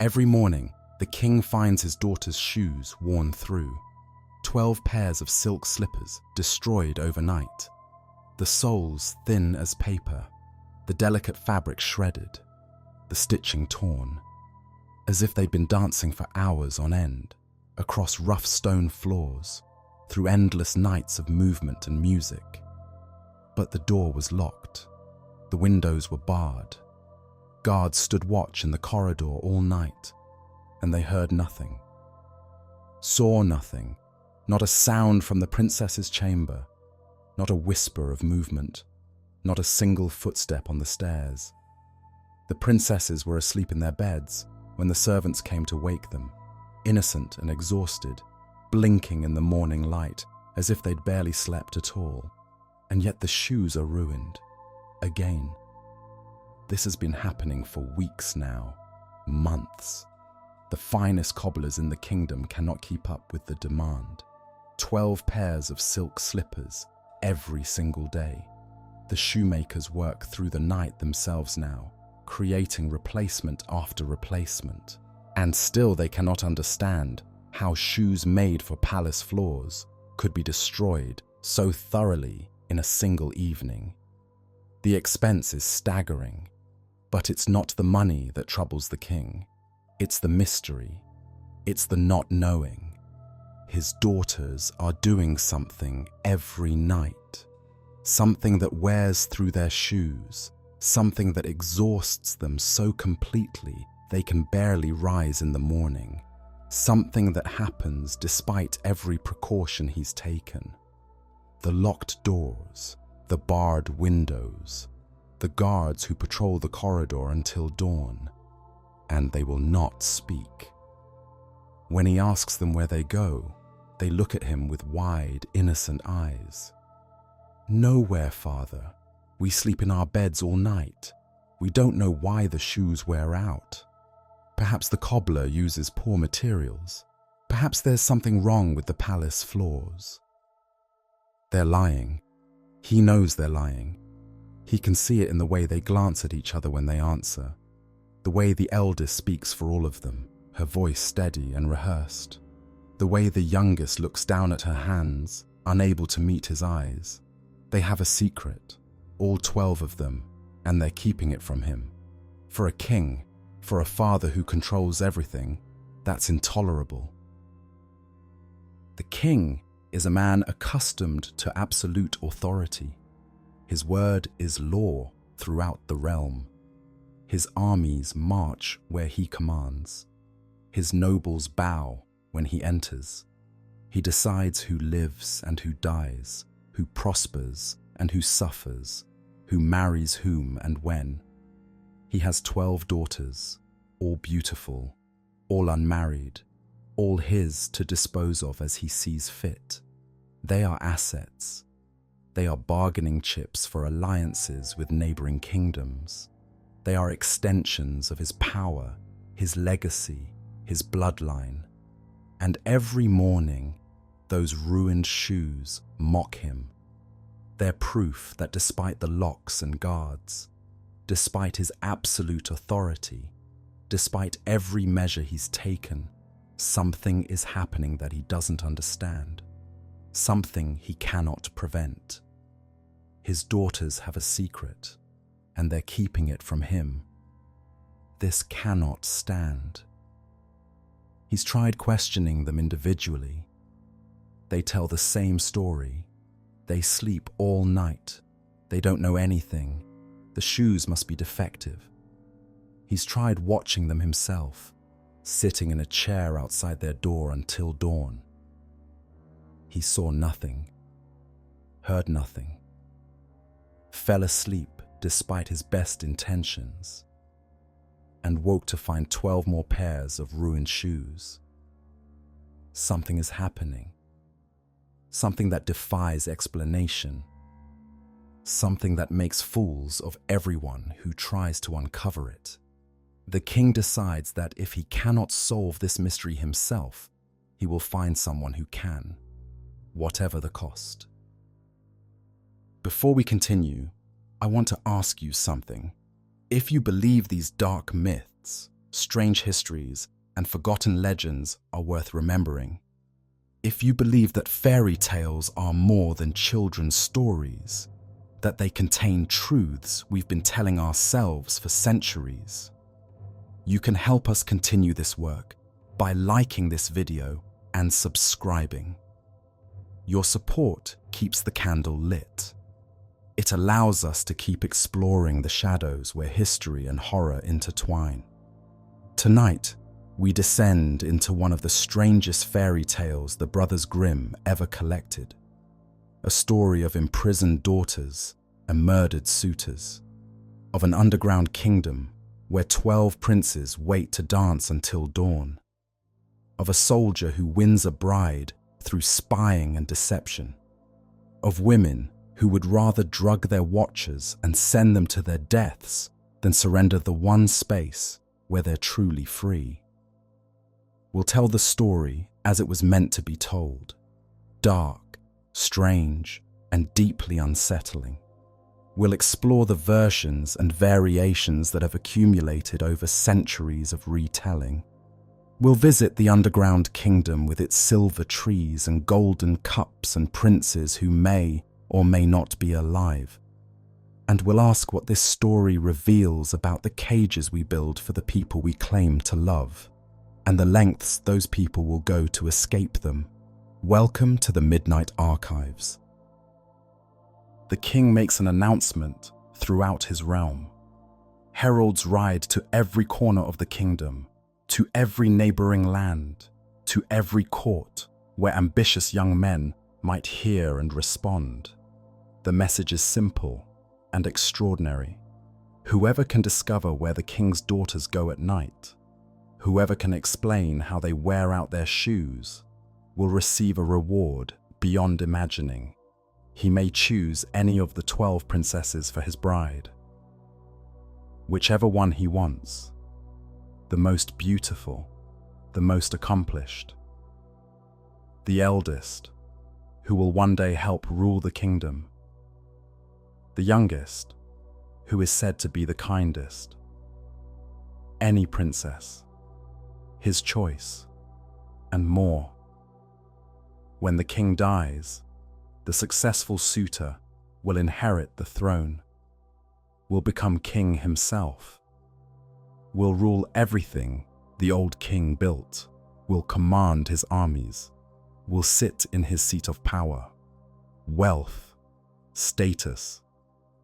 Every morning, the king finds his daughter's shoes worn through, 12 pairs of silk slippers destroyed overnight, the soles thin as paper, the delicate fabric shredded, the stitching torn, as if they'd been dancing for hours on end, across rough stone floors, through endless nights of movement and music. But the door was locked. The windows were barred. Guards stood watch in the corridor all night, and they heard nothing, saw nothing, not a sound from the princess's chamber, not a whisper of movement, not a single footstep on the stairs. The princesses were asleep in their beds when the servants came to wake them, innocent and exhausted, blinking in the morning light as if they'd barely slept at all. And yet the shoes are ruined. Again. This has been happening for weeks now, months. The finest cobblers in the kingdom cannot keep up with the demand. 12 pairs of silk slippers every single day. The shoemakers work through the night themselves now, creating replacement after replacement. And still they cannot understand how shoes made for palace floors could be destroyed so thoroughly in a single evening. The expense is staggering, but it's not the money that troubles the king. It's the mystery. It's the not knowing. His daughters are doing something every night, something that wears through their shoes, something that exhausts them so completely they can barely rise in the morning, something that happens despite every precaution he's taken. The locked doors, the barred windows, the guards who patrol the corridor until dawn, and they will not speak. When he asks them where they go, they look at him with wide, innocent eyes. "Nowhere, Father. We sleep in our beds all night. We don't know why the shoes wear out. Perhaps the cobbler uses poor materials. Perhaps there's something wrong with the palace floors." They're lying. He knows they're lying. He can see it in the way they glance at each other when they answer, the way the eldest speaks for all of them, her voice steady and rehearsed, the way the youngest looks down at her hands, unable to meet his eyes. They have a secret, all 12 of them, and they're keeping it from him. For a king, for a father who controls everything, that's intolerable. The king is a man accustomed to absolute authority. His word is law throughout the realm. His armies march where he commands. His nobles bow when he enters. He decides who lives and who dies, who prospers and who suffers, who marries whom and when. He has 12 daughters, all beautiful, all unmarried, all his to dispose of as he sees fit. They are assets. They are bargaining chips for alliances with neighboring kingdoms. They are extensions of his power, his legacy, his bloodline. And every morning, those ruined shoes mock him. They're proof that despite the locks and guards, despite his absolute authority, despite every measure he's taken, something is happening that he doesn't understand, something he cannot prevent. His daughters have a secret, and they're keeping it from him. This cannot stand. He's tried questioning them individually. They tell the same story. They sleep all night. They don't know anything. The shoes must be defective. He's tried watching them himself, sitting in a chair outside their door until dawn. He saw nothing, heard nothing, fell asleep despite his best intentions, and woke to find 12 more pairs of ruined shoes. Something is happening, something that defies explanation, something that makes fools of everyone who tries to uncover it. The king decides that if he cannot solve this mystery himself, he will find someone who can, whatever the cost. Before we continue, I want to ask you something. If you believe these dark myths, strange histories, and forgotten legends are worth remembering. If you believe that fairy tales are more than children's stories, that they contain truths we've been telling ourselves for centuries, you can help us continue this work by liking this video and subscribing. Your support keeps the candle lit. It allows us to keep exploring the shadows where history and horror intertwine. Tonight, we descend into one of the strangest fairy tales the brothers Grimm ever collected. A story of imprisoned daughters and murdered suitors, of an underground kingdom where 12 princes wait to dance until dawn, of a soldier who wins a bride through spying and deception, of women who would rather drug their watchers and send them to their deaths than surrender the one space where they're truly free. We'll tell the story as it was meant to be told, dark, strange, and deeply unsettling. We'll explore the versions and variations that have accumulated over centuries of retelling. We'll visit the underground kingdom with its silver trees and golden cups and princes who may or may not be alive. And we'll ask what this story reveals about the cages we build for the people we claim to love, and the lengths those people will go to escape them. Welcome to the Midnight Archives. The king makes an announcement throughout his realm. Heralds ride to every corner of the kingdom, to every neighboring land, to every court where ambitious young men might hear and respond. The message is simple and extraordinary. Whoever can discover where the king's daughters go at night, whoever can explain how they wear out their shoes, will receive a reward beyond imagining. He may choose any of the 12 princesses for his bride. Whichever one he wants. The most beautiful, the most accomplished. The eldest, who will one day help rule the kingdom. The youngest, who is said to be the kindest. Any princess, his choice, and more. When the king dies, the successful suitor will inherit the throne, will become king himself, will rule everything the old king built, will command his armies, will sit in his seat of power. Wealth, status,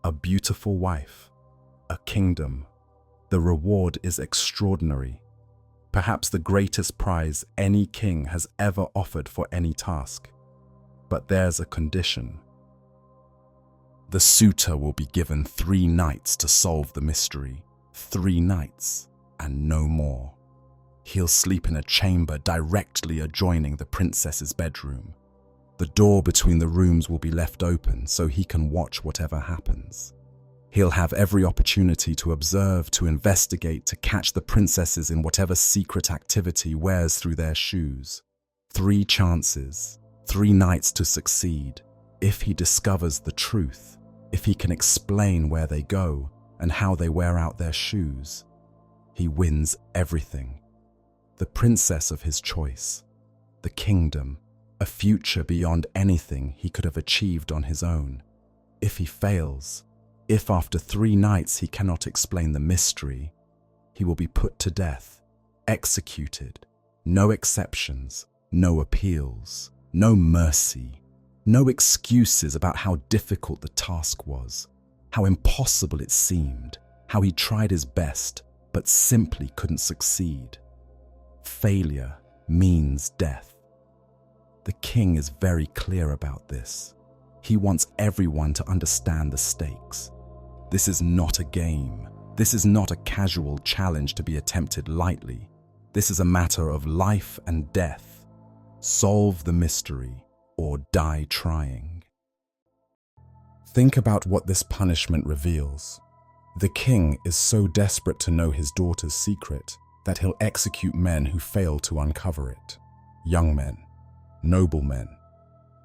a beautiful wife, a kingdom. The reward is extraordinary, perhaps the greatest prize any king has ever offered for any task. But there's a condition. The suitor will be given 3 nights to solve the mystery. 3 nights and no more. He'll sleep in a chamber directly adjoining the princess's bedroom. The door between the rooms will be left open so he can watch whatever happens. He'll have every opportunity to observe, to investigate, to catch the princesses in whatever secret activity wears through their shoes. 3 chances, 3 nights to succeed. If he discovers the truth, if he can explain where they go and how they wear out their shoes, he wins everything. The princess of his choice, the kingdom, a future beyond anything he could have achieved on his own. If he fails, if after 3 nights he cannot explain the mystery, he will be put to death, executed. No exceptions, no appeals, no mercy, no excuses about how difficult the task was, how impossible it seemed, how he tried his best but simply couldn't succeed. Failure means death. The king is very clear about this. He wants everyone to understand the stakes. This is not a game. This is not a casual challenge to be attempted lightly. This is a matter of life and death. Solve the mystery or die trying. Think about what this punishment reveals. The king is so desperate to know his daughter's secret that he'll execute men who fail to uncover it. Young men, noblemen,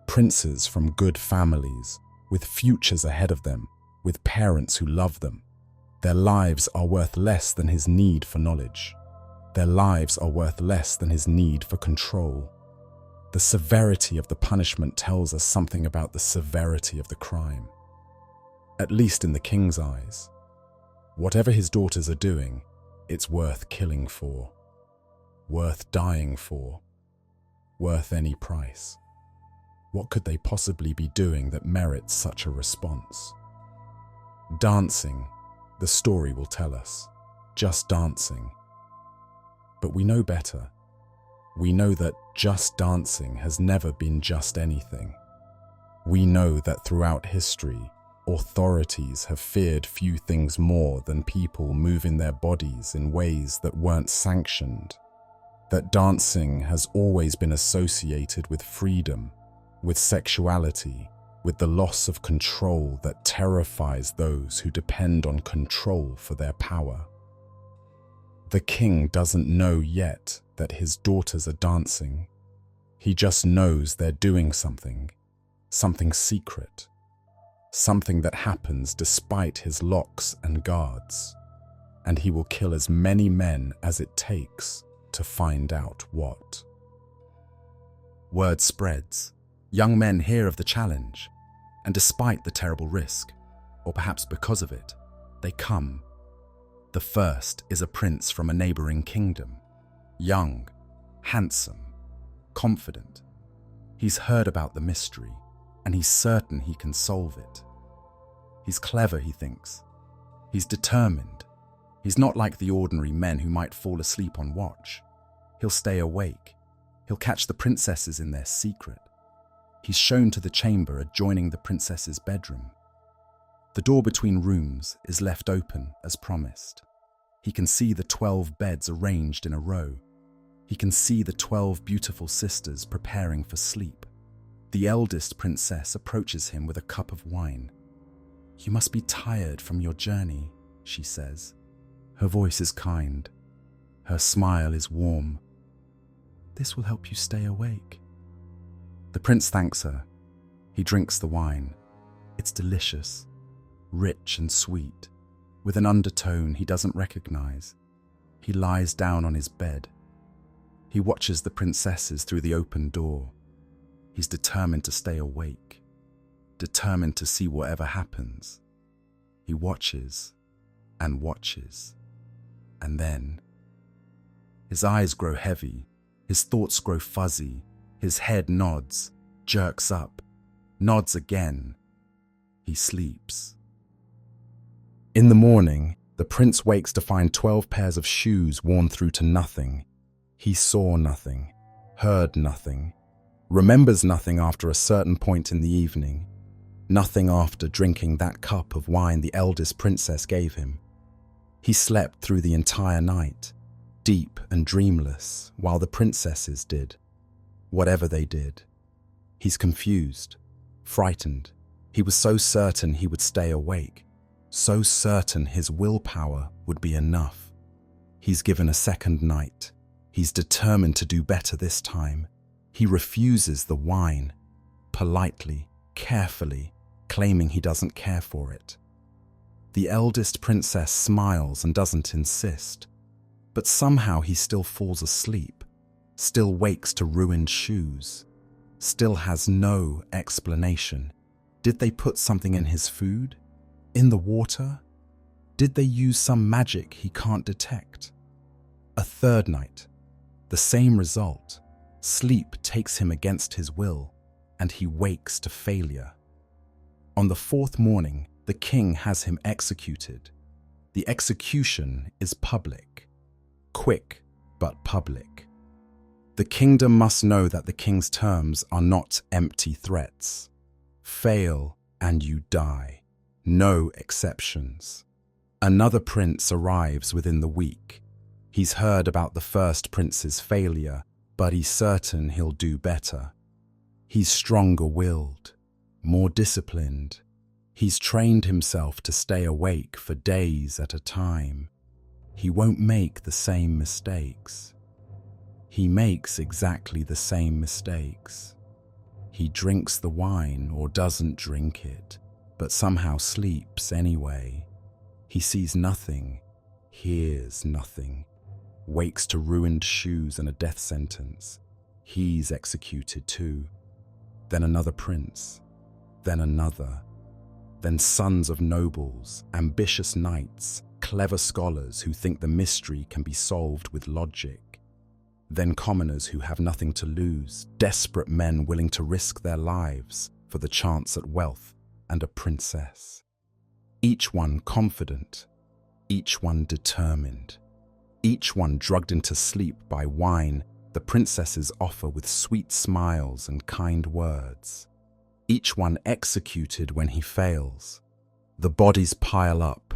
princes from good families, with futures ahead of them, with parents who love them. Their lives are worth less than his need for knowledge. Their lives are worth less than his need for control. The severity of the punishment tells us something about the severity of the crime. At least in the king's eyes. Whatever his daughters are doing, it's worth killing for, worth dying for, worth any price. What could they possibly be doing that merits such a response? Dancing, the story will tell us, just dancing. But we know better. We know that just dancing has never been just anything. We know that throughout history, authorities have feared few things more than people moving their bodies in ways that weren't sanctioned. That dancing has always been associated with freedom, with sexuality, with the loss of control that terrifies those who depend on control for their power. The king doesn't know yet that his daughters are dancing. He just knows they're doing something secret, something that happens despite his locks and guards, and he will kill as many men as it takes to find out what. Word spreads. Young men hear of the challenge, and despite the terrible risk, or perhaps because of it, they come. The first is a prince from a neighboring kingdom, young, handsome, confident. He's heard about the mystery, and he's certain he can solve it. He's clever, he thinks. He's determined. He's not like the ordinary men who might fall asleep on watch. He'll stay awake. He'll catch the princesses in their secret. He's shown to the chamber adjoining the princess's bedroom. The door between rooms is left open as promised. He can see the 12 beds arranged in a row. He can see the 12 beautiful sisters preparing for sleep. The eldest princess approaches him with a cup of wine. "You must be tired from your journey," she says. Her voice is kind. Her smile is warm. "This will help you stay awake." The prince thanks her. He drinks the wine. It's delicious, rich and sweet, with an undertone he doesn't recognize. He lies down on his bed. He watches the princesses through the open door. He's determined to stay awake, determined to see whatever happens. He watches and watches, and then his eyes grow heavy, his thoughts grow fuzzy, his head nods, jerks up, nods again. He sleeps. In the morning, the prince wakes to find 12 pairs of shoes worn through to nothing. He saw nothing, heard nothing, remembers nothing after a certain point in the evening, nothing after drinking that cup of wine the eldest princess gave him. He slept through the entire night, deep and dreamless, while the princesses did, whatever they did. He's confused, frightened. He was so certain he would stay awake, so certain his willpower would be enough. He's given a second night. He's determined to do better this time. He refuses the wine, politely, carefully, claiming he doesn't care for it. The eldest princess smiles and doesn't insist, but somehow he still falls asleep, still wakes to ruined shoes, still has no explanation. Did they put something in his food? In the water? Did they use some magic he can't detect? A third night, the same result. Sleep takes him against his will, and he wakes to failure. On the fourth morning, the king has him executed. The execution is public, quick but public. The kingdom must know that the king's terms are not empty threats. Fail and you die. No exceptions. Another prince arrives within the week. He's heard about the first prince's failure, but he's certain he'll do better. He's stronger-willed, more disciplined. He's trained himself to stay awake for days at a time. He won't make the same mistakes. He makes exactly the same mistakes. He drinks the wine or doesn't drink it, but somehow sleeps anyway. He sees nothing, hears nothing. wakes to ruined shoes and a death sentence. He's executed too. Then another prince, then another, then sons of nobles, ambitious knights, clever scholars who think the mystery can be solved with logic, then commoners who have nothing to lose, desperate men willing to risk their lives for the chance at wealth and a princess. Each one confident, each one determined, each one drugged into sleep by wine the princesses offer with sweet smiles and kind words. Each one executed when he fails. The bodies pile up.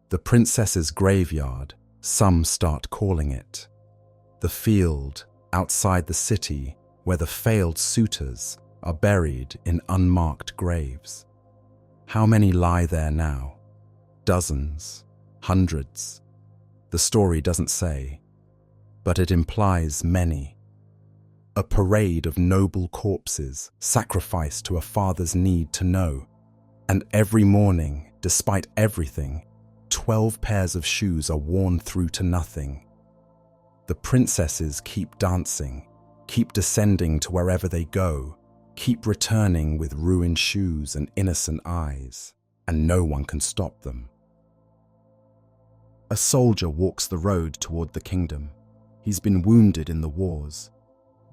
The princess's graveyard, some start calling it. The field outside the city where the failed suitors are buried in unmarked graves. How many lie there now? Dozens, hundreds. The story doesn't say, but it implies many. A parade of noble corpses sacrificed to a father's need to know. And every morning, despite everything, 12 pairs of shoes are worn through to nothing. The princesses keep dancing, keep descending to wherever they go, keep returning with ruined shoes and innocent eyes, and no one can stop them. A soldier walks the road toward the kingdom. He's been wounded in the wars,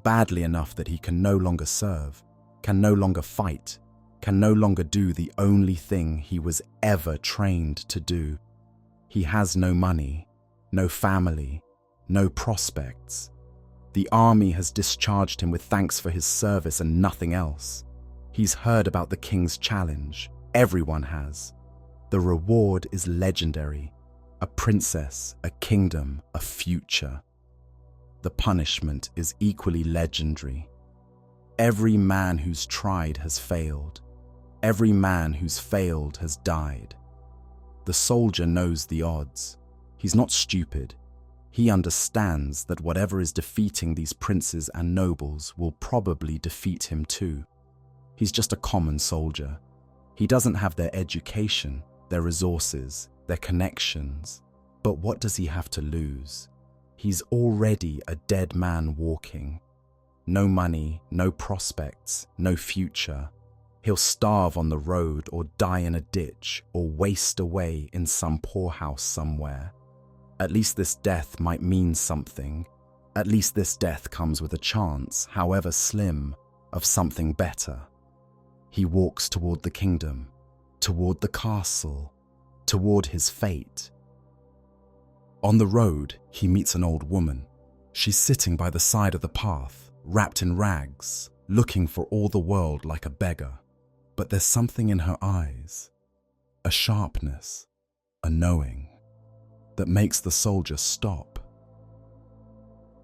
badly enough that he can no longer serve, can no longer fight, can no longer do the only thing he was ever trained to do. He has no money, no family, no prospects. The army has discharged him with thanks for his service and nothing else. He's heard about the king's challenge. Everyone has. The reward is legendary. A princess, a kingdom, a future. The punishment is equally legendary. Every man who's tried has failed. Every man who's failed has died. The soldier knows the odds. He's not stupid. He understands that whatever is defeating these princes and nobles will probably defeat him too. He's just a common soldier. He doesn't have their education, their resources, their connections. But what does he have to lose? He's already a dead man walking. No money, no prospects, no future. He'll starve on the road or die in a ditch or waste away in some poorhouse somewhere. At least this death might mean something. At least this death comes with a chance, however slim, of something better. He walks toward the kingdom, toward the castle, toward his fate. On the road, he meets an old woman. She's sitting by the side of the path, wrapped in rags, looking for all the world like a beggar. But there's something in her eyes, a sharpness, a knowing, that makes the soldier stop.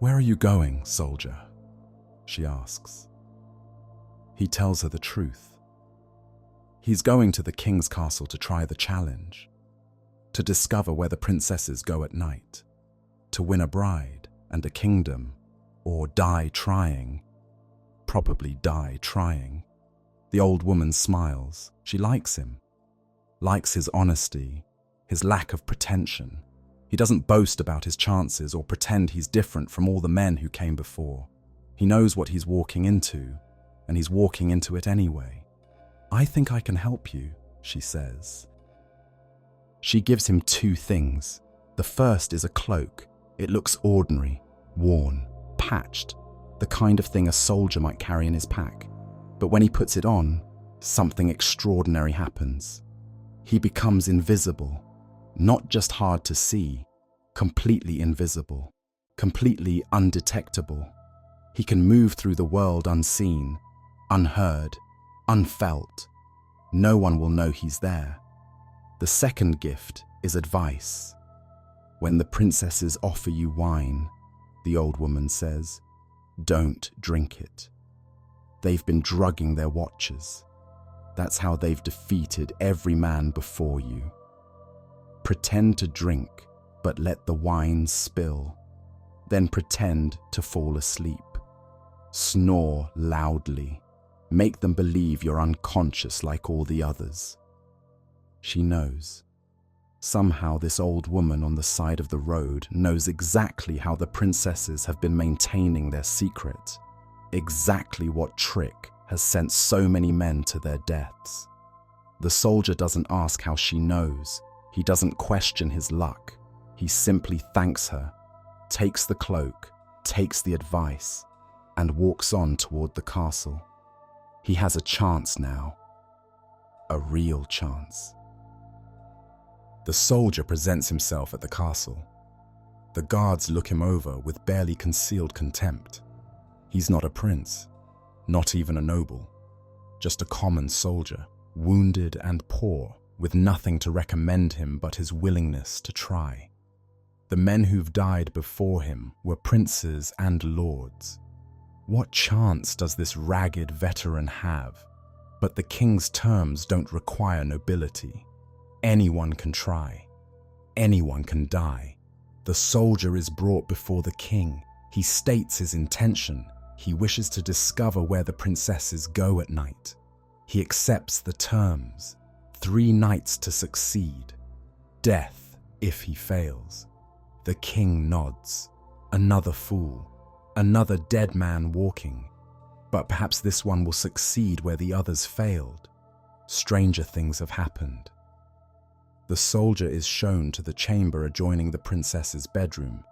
"Where are you going, soldier?" she asks. He tells her the truth. He's going to the king's castle to try the challenge, to discover where the princesses go at night, to win a bride and a kingdom, or die trying, probably die trying. The old woman smiles. She likes him, likes his honesty, his lack of pretension. He doesn't boast about his chances or pretend he's different from all the men who came before. He knows what he's walking into, and he's walking into it anyway. "I think I can help you," she says. She gives him 2 things. The first is a cloak. It looks ordinary, worn, patched, the kind of thing a soldier might carry in his pack. But when he puts it on, something extraordinary happens. He becomes invisible, not just hard to see, completely invisible, completely undetectable. He can move through the world unseen, unheard, unfelt. No one will know he's there. The second gift is advice. "When the princesses offer you wine," the old woman says, "don't drink it. They've been drugging their watchers. That's how they've defeated every man before you. Pretend to drink, but let the wine spill. Then pretend to fall asleep. Snore loudly. Make them believe you're unconscious like all the others." She knows. Somehow this old woman on the side of the road knows exactly how the princesses have been maintaining their secret, exactly what trick has sent so many men to their deaths. The soldier doesn't ask how she knows. He doesn't question his luck. He simply thanks her, takes the cloak, takes the advice, and walks on toward the castle. He has a chance now. A real chance. The soldier presents himself at the castle. The guards look him over with barely concealed contempt. He's not a prince, not even a noble, just a common soldier, wounded and poor, with nothing to recommend him but his willingness to try. The men who've died before him were princes and lords. What chance does this ragged veteran have? But the king's terms don't require nobility. Anyone can try. Anyone can die. The soldier is brought before the king. He states his intention. He wishes to discover where the princesses go at night. He accepts the terms. 3 nights to succeed. Death if he fails. The king nods. Another fool. Another dead man walking. But perhaps this one will succeed where the others failed. Stranger things have happened. The soldier is shown to the chamber adjoining the princess's bedroom.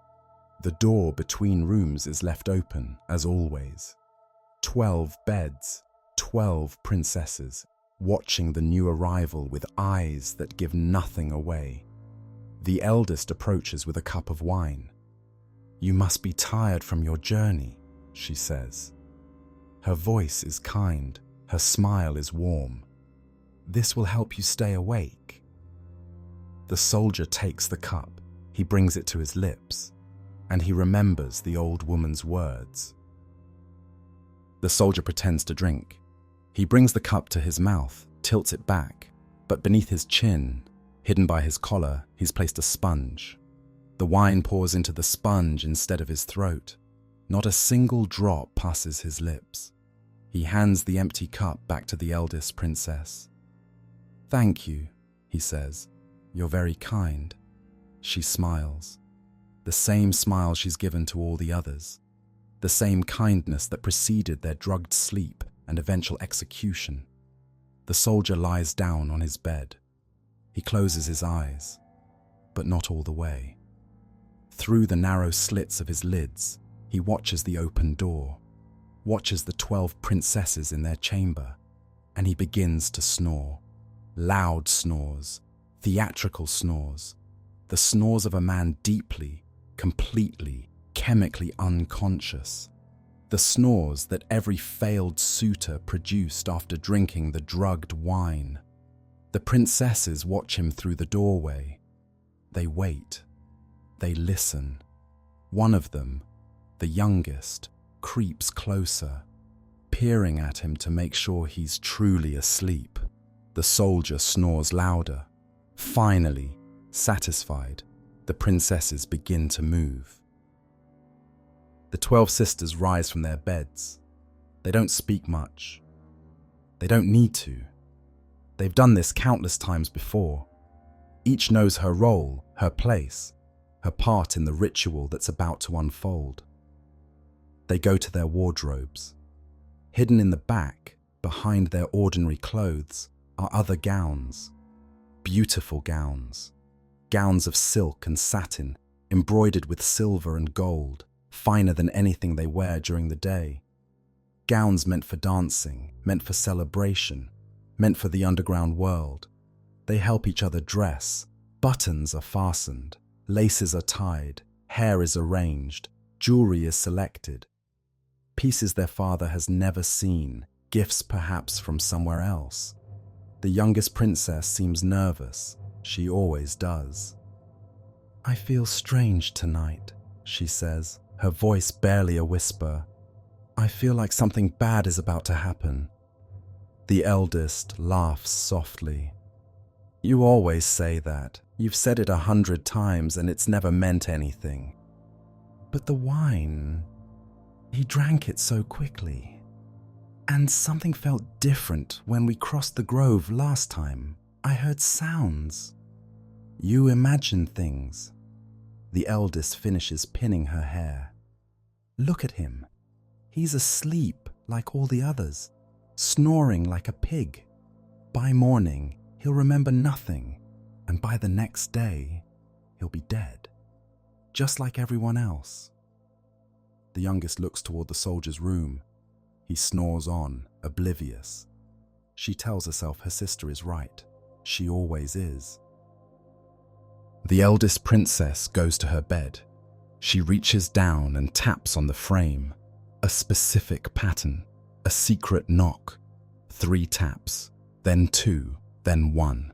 The door between rooms is left open, as always. 12 beds, 12 princesses, watching the new arrival with eyes that give nothing away. The eldest approaches with a cup of wine. "You must be tired from your journey," she says. Her voice is kind, her smile is warm. "This will help you stay awake." The soldier takes the cup, he brings it to his lips, and he remembers the old woman's words. The soldier pretends to drink. He brings the cup to his mouth, tilts it back, but beneath his chin, hidden by his collar, he's placed a sponge. The wine pours into the sponge instead of his throat. Not a single drop passes his lips. He hands the empty cup back to the eldest princess. "Thank you," he says. "You're very kind." She smiles. The same smile she's given to all the others. The same kindness that preceded their drugged sleep and eventual execution. The soldier lies down on his bed. He closes his eyes, but not all the way. Through the narrow slits of his lids, he watches the open door, watches the 12 princesses in their chamber, and he begins to snore. Loud snores, theatrical snores, the snores of a man deeply, completely, chemically unconscious. The snores that every failed suitor produced after drinking the drugged wine. The princesses watch him through the doorway. They wait. They listen. One of them, the youngest, creeps closer, peering at him to make sure he's truly asleep. The soldier snores louder. Finally, satisfied, the princesses begin to move. The 12 sisters rise from their beds. They don't speak much. They don't need to. They've done this countless times before. Each knows her role, her place, her part in the ritual that's about to unfold. They go to their wardrobes. Hidden in the back, behind their ordinary clothes, are other gowns. Beautiful gowns. Gowns of silk and satin, embroidered with silver and gold, finer than anything they wear during the day. Gowns meant for dancing, meant for celebration, meant for the underground world. They help each other dress. Buttons are fastened, laces are tied, hair is arranged, jewelry is selected. Pieces their father has never seen, gifts perhaps from somewhere else. The youngest princess seems nervous. She always does. "I feel strange tonight," she says, her voice barely a whisper. "I feel like something bad is about to happen." The eldest laughs softly. "You always say that. You've said it 100 times and it's never meant anything." "But the wine, he drank it so quickly. And something felt different when we crossed the grove last time. I heard sounds." You imagine things. The eldest finishes pinning her hair. Look at him. He's asleep like all the others, snoring like a pig. By morning, he'll remember nothing, and by the next day, he'll be dead, just like everyone else. The youngest looks toward the soldier's room. He snores on, oblivious. She tells herself her sister is right. She always is. The eldest princess goes to her bed. She reaches down and taps on the frame. A specific pattern, a secret knock. 3 taps, then 2, then 1.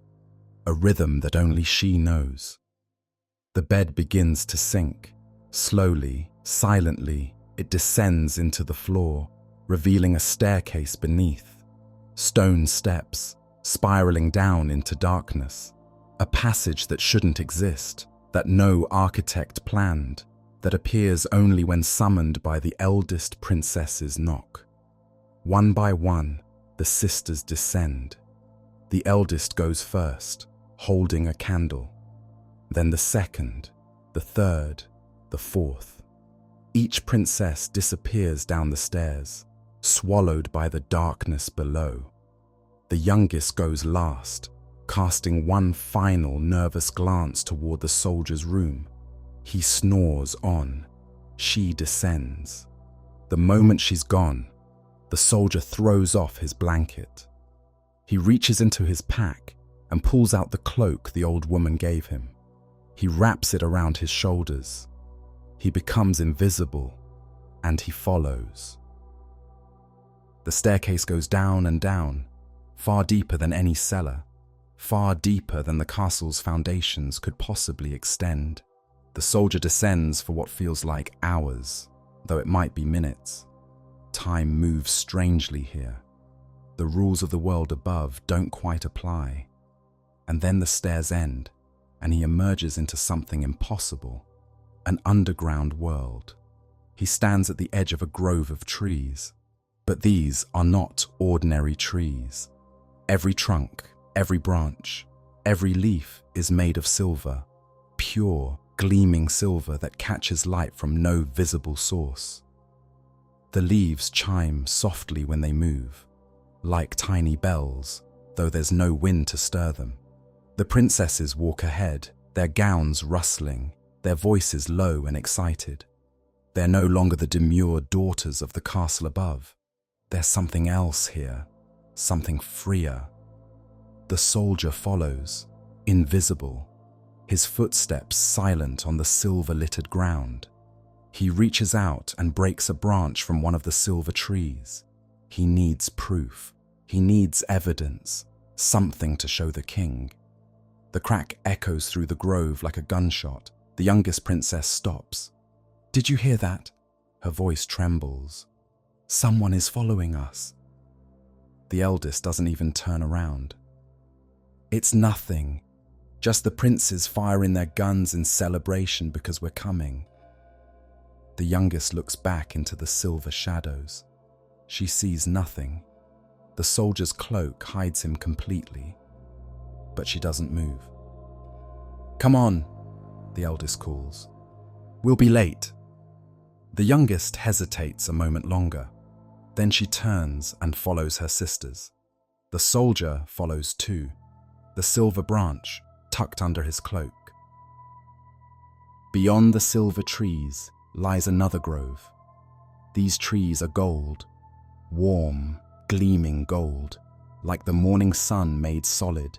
A rhythm that only she knows. The bed begins to sink. Slowly, silently, it descends into the floor, revealing a staircase beneath. Stone steps, spiraling down into darkness. A passage that shouldn't exist, that no architect planned, that appears only when summoned by the eldest princess's knock. One by one, the sisters descend. The eldest goes first, holding a candle. Then the second, the third, the fourth. Each princess disappears down the stairs, swallowed by the darkness below. The youngest goes last, casting one final nervous glance toward the soldier's room. He snores on. She descends. The moment she's gone, the soldier throws off his blanket. He reaches into his pack and pulls out the cloak the old woman gave him. He wraps it around his shoulders. He becomes invisible, and he follows. The staircase goes down and down, far deeper than any cellar, far deeper than the castle's foundations could possibly extend. The soldier descends for what feels like hours, though it might be minutes. Time moves strangely here. The rules of the world above don't quite apply. And then the stairs end, and he emerges into something impossible, an underground world. He stands at the edge of a grove of trees, but these are not ordinary trees. Every trunk, every branch, every leaf is made of silver, pure, gleaming silver that catches light from no visible source. The leaves chime softly when they move, like tiny bells, though there's no wind to stir them. The princesses walk ahead, their gowns rustling, their voices low and excited. They're no longer the demure daughters of the castle above. There's something else here, something freer. The soldier follows, invisible, his footsteps silent on the silver-littered ground. He reaches out and breaks a branch from one of the silver trees. He needs proof. He needs evidence, something to show the king. The crack echoes through the grove like a gunshot. The youngest princess stops. "Did you hear that?" Her voice trembles. "Someone is following us." The eldest doesn't even turn around. "It's nothing. Just the princes firing their guns in celebration because we're coming." The youngest looks back into the silver shadows. She sees nothing. The soldier's cloak hides him completely, but she doesn't move. "Come on," the eldest calls. "We'll be late." The youngest hesitates a moment longer. Then she turns and follows her sisters. The soldier follows too, the silver branch tucked under his cloak. Beyond the silver trees lies another grove. These trees are gold, warm, gleaming gold, like the morning sun made solid.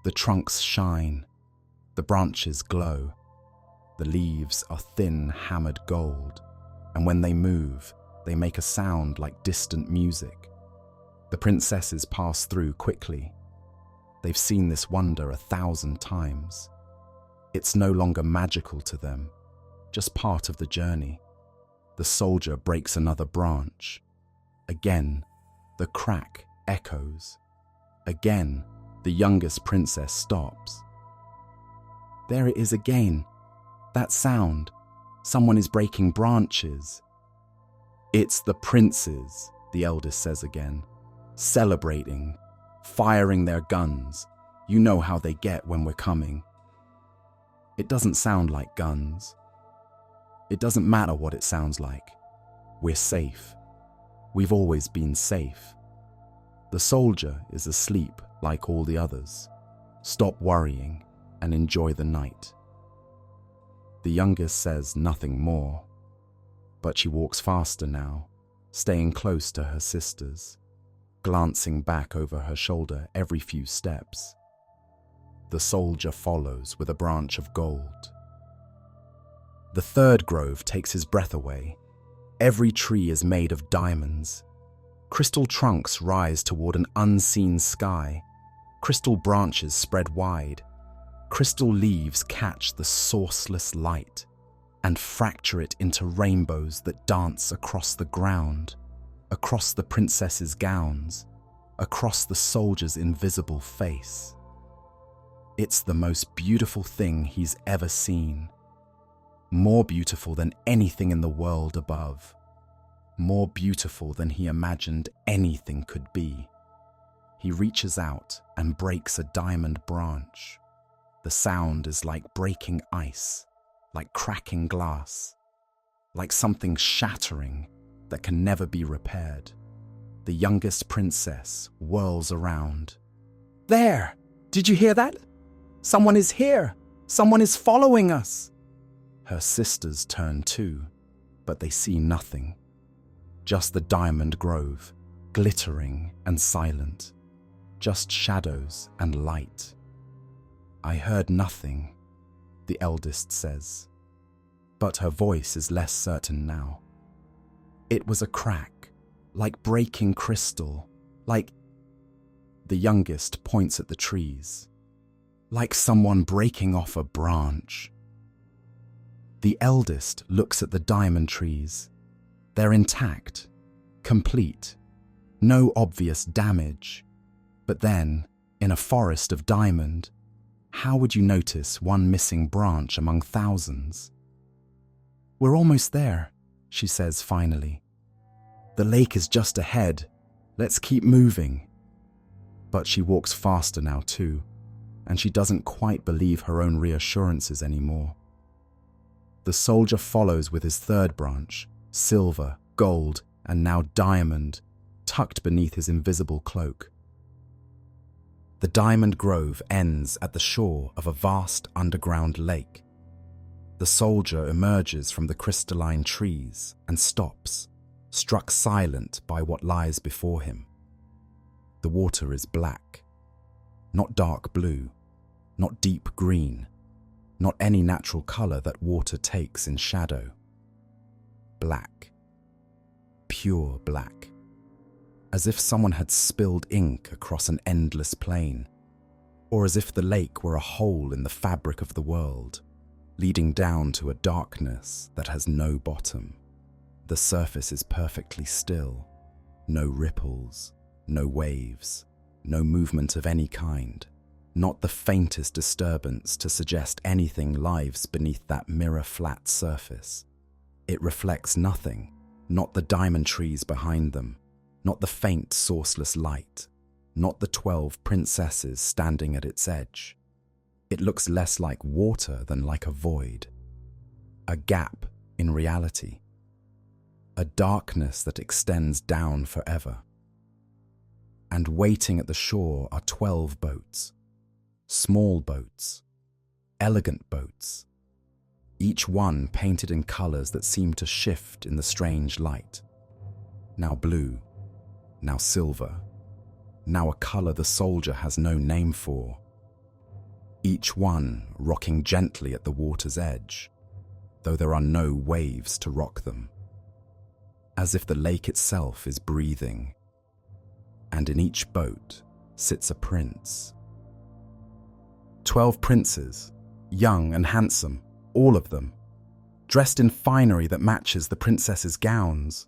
The trunks shine, the branches glow. The leaves are thin, hammered gold, and when they move, they make a sound like distant music. The princesses pass through quickly. They've seen this wonder 1,000 times. It's no longer magical to them, just part of the journey. The soldier breaks another branch. Again, the crack echoes. Again, the youngest princess stops. There it is again. That sound. Someone is breaking branches. "It's the princes," the eldest says again, celebrating, firing their guns. "You know how they get when we're coming." It doesn't sound like guns. It doesn't matter what it sounds like. We're safe. We've always been safe. The soldier is asleep like all the others. Stop worrying and enjoy the night. The youngest says nothing more, but she walks faster now, staying close to her sisters, glancing back over her shoulder every few steps. The soldier follows with a branch of gold. The third grove takes his breath away. Every tree is made of diamonds. Crystal trunks rise toward an unseen sky. Crystal branches spread wide. Crystal leaves catch the sourceless light and fracture it into rainbows that dance across the ground, across the princess's gowns, across the soldier's invisible face. It's the most beautiful thing he's ever seen. More beautiful than anything in the world above. More beautiful than he imagined anything could be. He reaches out and breaks a diamond branch. The sound is like breaking ice, like cracking glass, like something shattering that can never be repaired. The youngest princess whirls around. There! Did you hear that? Someone is here! Someone is following us! Her sisters turn too, but they see nothing. Just the diamond grove, glittering and silent. Just shadows and light. I heard nothing, the eldest says, but her voice is less certain now. It was a crack, like breaking crystal, like... The youngest points at the trees, like someone breaking off a branch. The eldest looks at the diamond trees. They're intact, complete, no obvious damage. But then, in a forest of diamond, how would you notice one missing branch among thousands? We're almost there, she says finally. The lake is just ahead. Let's keep moving. But she walks faster now too, and she doesn't quite believe her own reassurances anymore. The soldier follows with his third branch, silver, gold, and now diamond, tucked beneath his invisible cloak. The diamond grove ends at the shore of a vast underground lake. The soldier emerges from the crystalline trees and stops, struck silent by what lies before him. The water is black, not dark blue, not deep green, not any natural color that water takes in shadow. Black, pure black, as if someone had spilled ink across an endless plain, or as if the lake were a hole in the fabric of the world, leading down to a darkness that has no bottom. The surface is perfectly still, no ripples, no waves, no movement of any kind, not the faintest disturbance to suggest anything lives beneath that mirror-flat surface. It reflects nothing, not the diamond trees behind them, not the faint sourceless light, not the 12 princesses standing at its edge. It looks less like water than like a void, a gap in reality, a darkness that extends down forever. And waiting at the shore are 12 boats, small boats, elegant boats, each one painted in colors that seem to shift in the strange light. Now blue, now silver, now a color the soldier has no name for. Each one rocking gently at the water's edge, though there are no waves to rock them. As if the lake itself is breathing. And in each boat sits a prince. 12 princes, young and handsome, all of them, dressed in finery that matches the princess's gowns,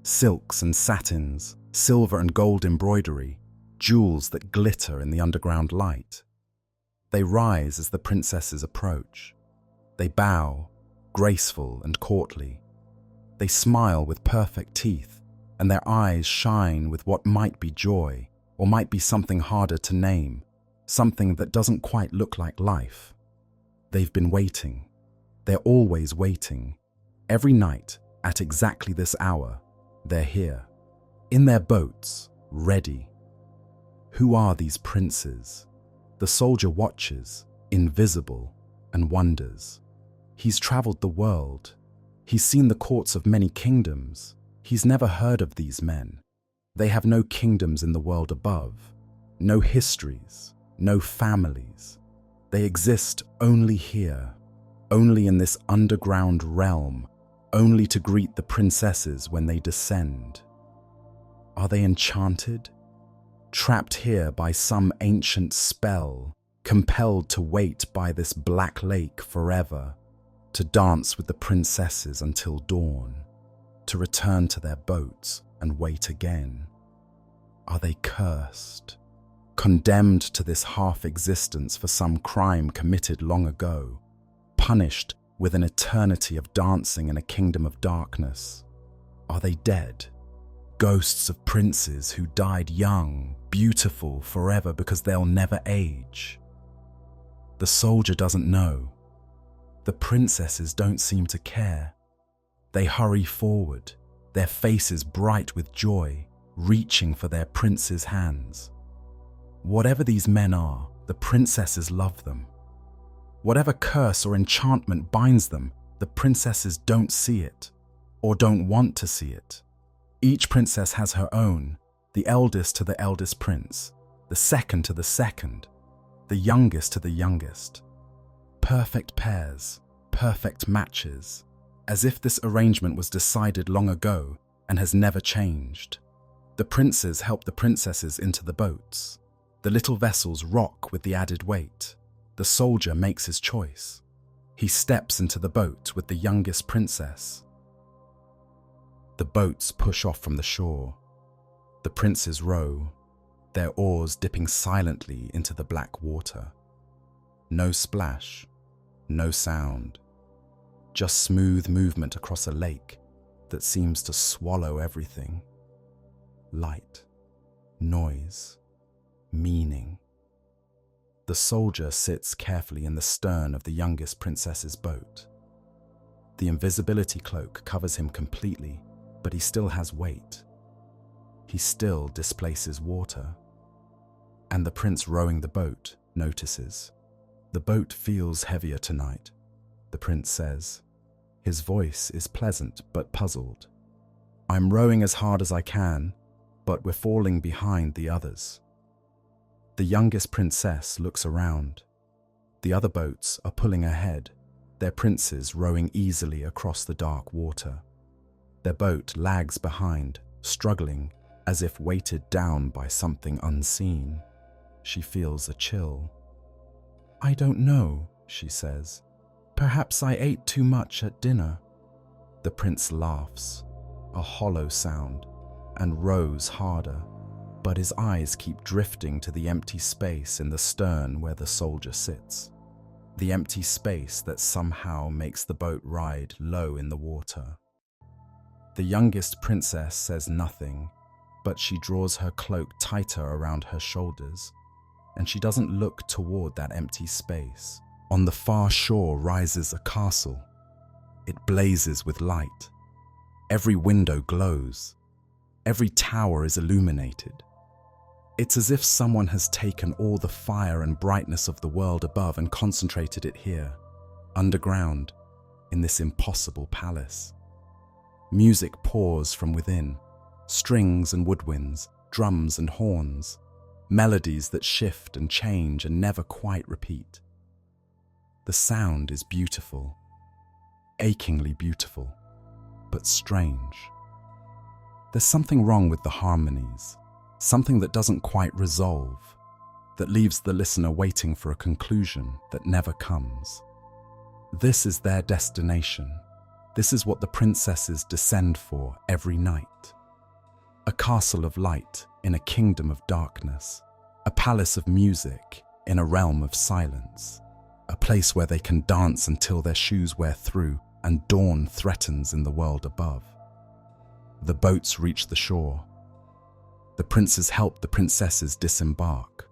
silks and satins, silver and gold embroidery, jewels that glitter in the underground light. They rise as the princesses approach. They bow, graceful and courtly. They smile with perfect teeth, and their eyes shine with what might be joy, or might be something harder to name, something that doesn't quite look like life. They've been waiting. They're always waiting. Every night, at exactly this hour, they're here. In their boats, ready. Who are these princes? The soldier watches, invisible, and wonders. He's traveled the world. He's seen the courts of many kingdoms. He's never heard of these men. They have no kingdoms in the world above, no histories, no families. They exist only here, only in this underground realm, only to greet the princesses when they descend. Are they enchanted? Trapped here by some ancient spell, compelled to wait by this black lake forever, to dance with the princesses until dawn, to return to their boats and wait again? Are they cursed, condemned to this half-existence for some crime committed long ago, punished with an eternity of dancing in a kingdom of darkness? Are they dead? Ghosts of princes who died young, beautiful forever because they'll never age. The soldier doesn't know. The princesses don't seem to care. They hurry forward, their faces bright with joy, reaching for their prince's hands. Whatever these men are, the princesses love them. Whatever curse or enchantment binds them, the princesses don't see it, or don't want to see it. Each princess has her own, the eldest to the eldest prince, the second to the second, the youngest to the youngest. Perfect pairs, perfect matches, as if this arrangement was decided long ago and has never changed. The princes help the princesses into the boats. The little vessels rock with the added weight. The soldier makes his choice. He steps into the boat with the youngest princess. The boats push off from the shore. The princes row, their oars dipping silently into the black water. No splash, no sound, just smooth movement across a lake that seems to swallow everything. Light, noise, meaning. The soldier sits carefully in the stern of the youngest princess's boat. The invisibility cloak covers him completely, but he still has weight. He still displaces water. And the prince rowing the boat notices. The boat feels heavier tonight, the prince says. His voice is pleasant but puzzled. I'm rowing as hard as I can, but we're falling behind the others. The youngest princess looks around. The other boats are pulling ahead, their princes rowing easily across the dark water. Their boat lags behind, struggling, as if weighted down by something unseen. She feels a chill. I don't know, she says. Perhaps I ate too much at dinner. The prince laughs, a hollow sound, and rows harder, but his eyes keep drifting to the empty space in the stern where the soldier sits. The empty space that somehow makes the boat ride low in the water. The youngest princess says nothing, but she draws her cloak tighter around her shoulders, and she doesn't look toward that empty space. On the far shore rises a castle. It blazes with light. Every window glows. Every tower is illuminated. It's as if someone has taken all the fire and brightness of the world above and concentrated it here, underground, in this impossible palace. Music pours from within, strings and woodwinds, drums and horns, melodies that shift and change and never quite repeat. The sound is beautiful, achingly beautiful, but strange. There's something wrong with the harmonies, something that doesn't quite resolve, that leaves the listener waiting for a conclusion that never comes. This is their destination. This is what the princesses descend for every night. A castle of light in a kingdom of darkness, a palace of music in a realm of silence, a place where they can dance until their shoes wear through and dawn threatens in the world above. The boats reach the shore. The princes help the princesses disembark,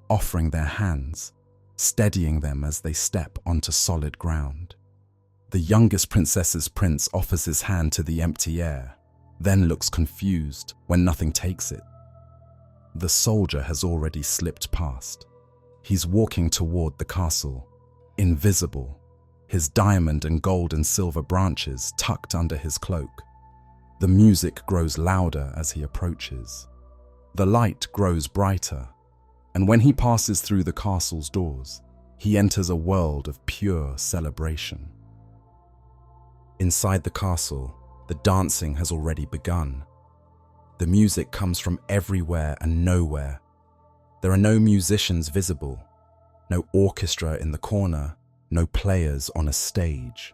offering their hands, steadying them as they step onto solid ground. The youngest princess's prince offers his hand to the empty air, then looks confused when nothing takes it. The soldier has already slipped past. He's walking toward the castle, invisible, his diamond and gold and silver branches tucked under his cloak. The music grows louder as he approaches. The light grows brighter, and when he passes through the castle's doors, he enters a world of pure celebration. Inside the castle, the dancing has already begun. The music comes from everywhere and nowhere. There are no musicians visible, no orchestra in the corner, no players on a stage.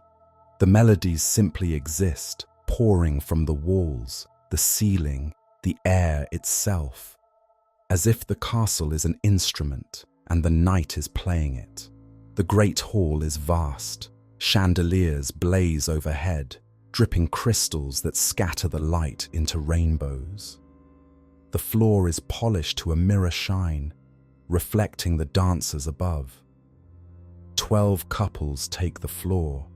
The melodies simply exist, pouring from the walls, the ceiling, the air itself, as if the castle is an instrument and the night is playing it. The great hall is vast. Chandeliers blaze overhead, dripping crystals that scatter the light into rainbows. The floor is polished to a mirror shine, reflecting the dancers above. 12 couples take the floor.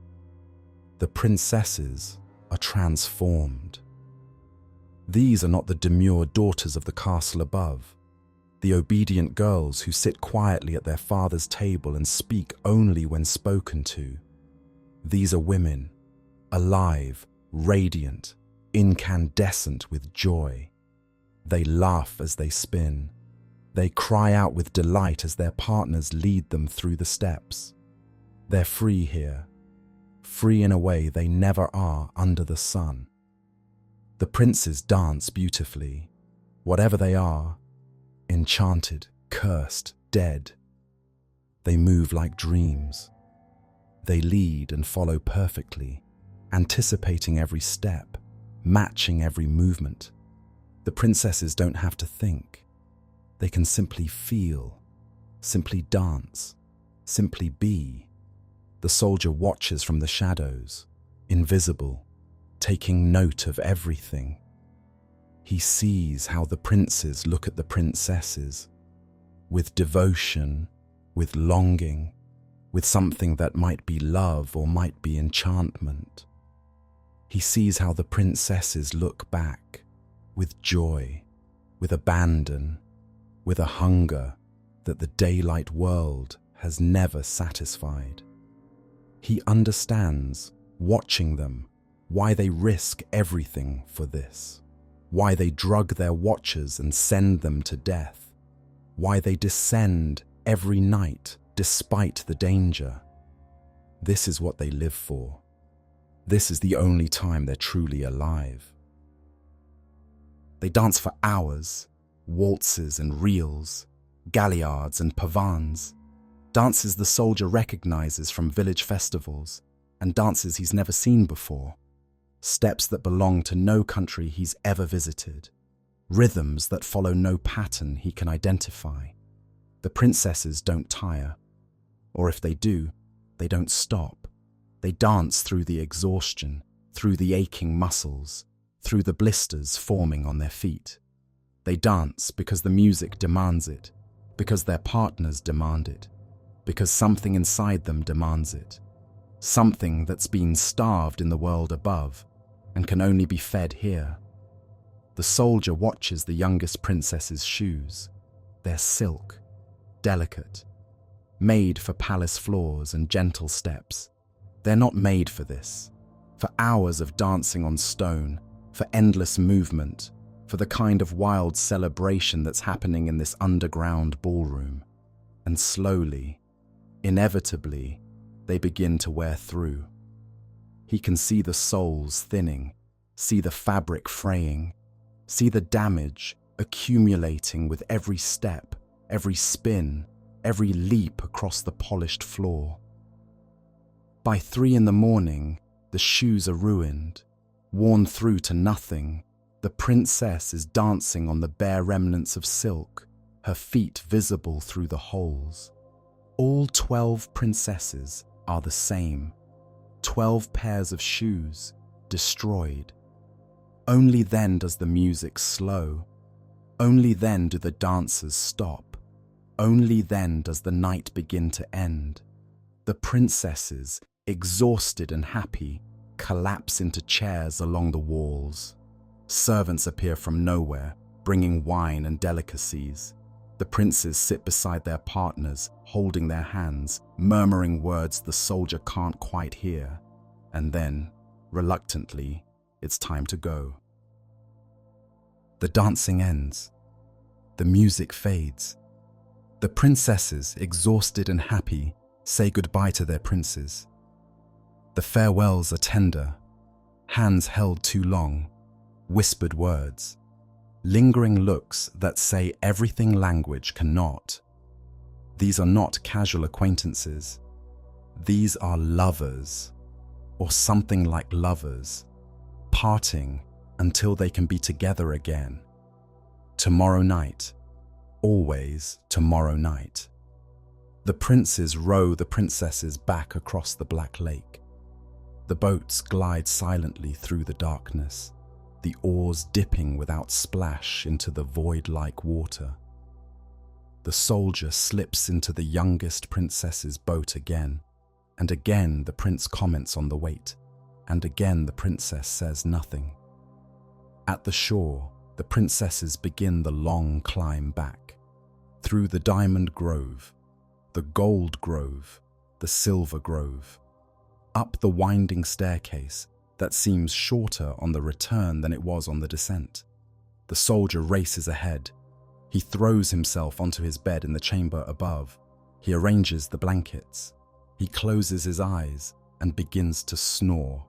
The princesses are transformed. These are not the demure daughters of the castle above, the obedient girls who sit quietly at their father's table and speak only when spoken to. These are women, alive, radiant, incandescent with joy. They laugh as they spin. They cry out with delight as their partners lead them through the steps. They're free here, free in a way they never are under the sun. The princes dance beautifully, whatever they are, enchanted, cursed, dead. They move like dreams. They lead and follow perfectly, anticipating every step, matching every movement. The princesses don't have to think. They can simply feel, simply dance, simply be. The soldier watches from the shadows, invisible, taking note of everything. He sees how the princes look at the princesses, with devotion, with longing, with something that might be love or might be enchantment. He sees how the princesses look back, with joy, with abandon, with a hunger that the daylight world has never satisfied. He understands, watching them, why they risk everything for this, why they drug their watchers and send them to death, why they descend every night despite the danger. This is what they live for. This is the only time they're truly alive. They dance for hours, waltzes and reels, galliards and pavans, dances the soldier recognizes from village festivals, and dances he's never seen before, steps that belong to no country he's ever visited, rhythms that follow no pattern he can identify. The princesses don't tire, or if they do, they don't stop. They dance through the exhaustion, through the aching muscles, through the blisters forming on their feet. They dance because the music demands it, because their partners demand it, because something inside them demands it, something that's been starved in the world above and can only be fed here. The soldier watches the youngest princess's shoes. They're silk, delicate, made for palace floors and gentle steps. They're not made for this, for hours of dancing on stone, for endless movement, for the kind of wild celebration that's happening in this underground ballroom. And slowly, inevitably, they begin to wear through. He can see the soles thinning, see the fabric fraying, see the damage accumulating with every step, every spin, every leap across the polished floor. By 3 a.m, the shoes are ruined, worn through to nothing. The princess is dancing on the bare remnants of silk, her feet visible through the holes. All 12 princesses are the same. 12 pairs of shoes, destroyed. Only then does the music slow. Only then do the dancers stop. Only then does the night begin to end. The princesses, exhausted and happy, collapse into chairs along the walls. Servants appear from nowhere, bringing wine and delicacies. The princes sit beside their partners, holding their hands, murmuring words the soldier can't quite hear. And then, reluctantly, it's time to go. The dancing ends. The music fades. The princesses, exhausted and happy, say goodbye to their princes. The farewells are tender, hands held too long, whispered words, lingering looks that say everything language cannot. These are not casual acquaintances. These are lovers, or something like lovers, parting until they can be together again. Tomorrow night, always tomorrow night. The princes row the princesses back across the black lake. The boats glide silently through the darkness, the oars dipping without splash into the void-like water. The soldier slips into the youngest princess's boat again, and again the prince comments on the weight, and again the princess says nothing. At the shore, the princesses begin the long climb back, through the diamond grove, the gold grove, the silver grove, up the winding staircase that seems shorter on the return than it was on the descent. The soldier races ahead. He throws himself onto his bed in the chamber above. He arranges the blankets. He closes his eyes and begins to snore,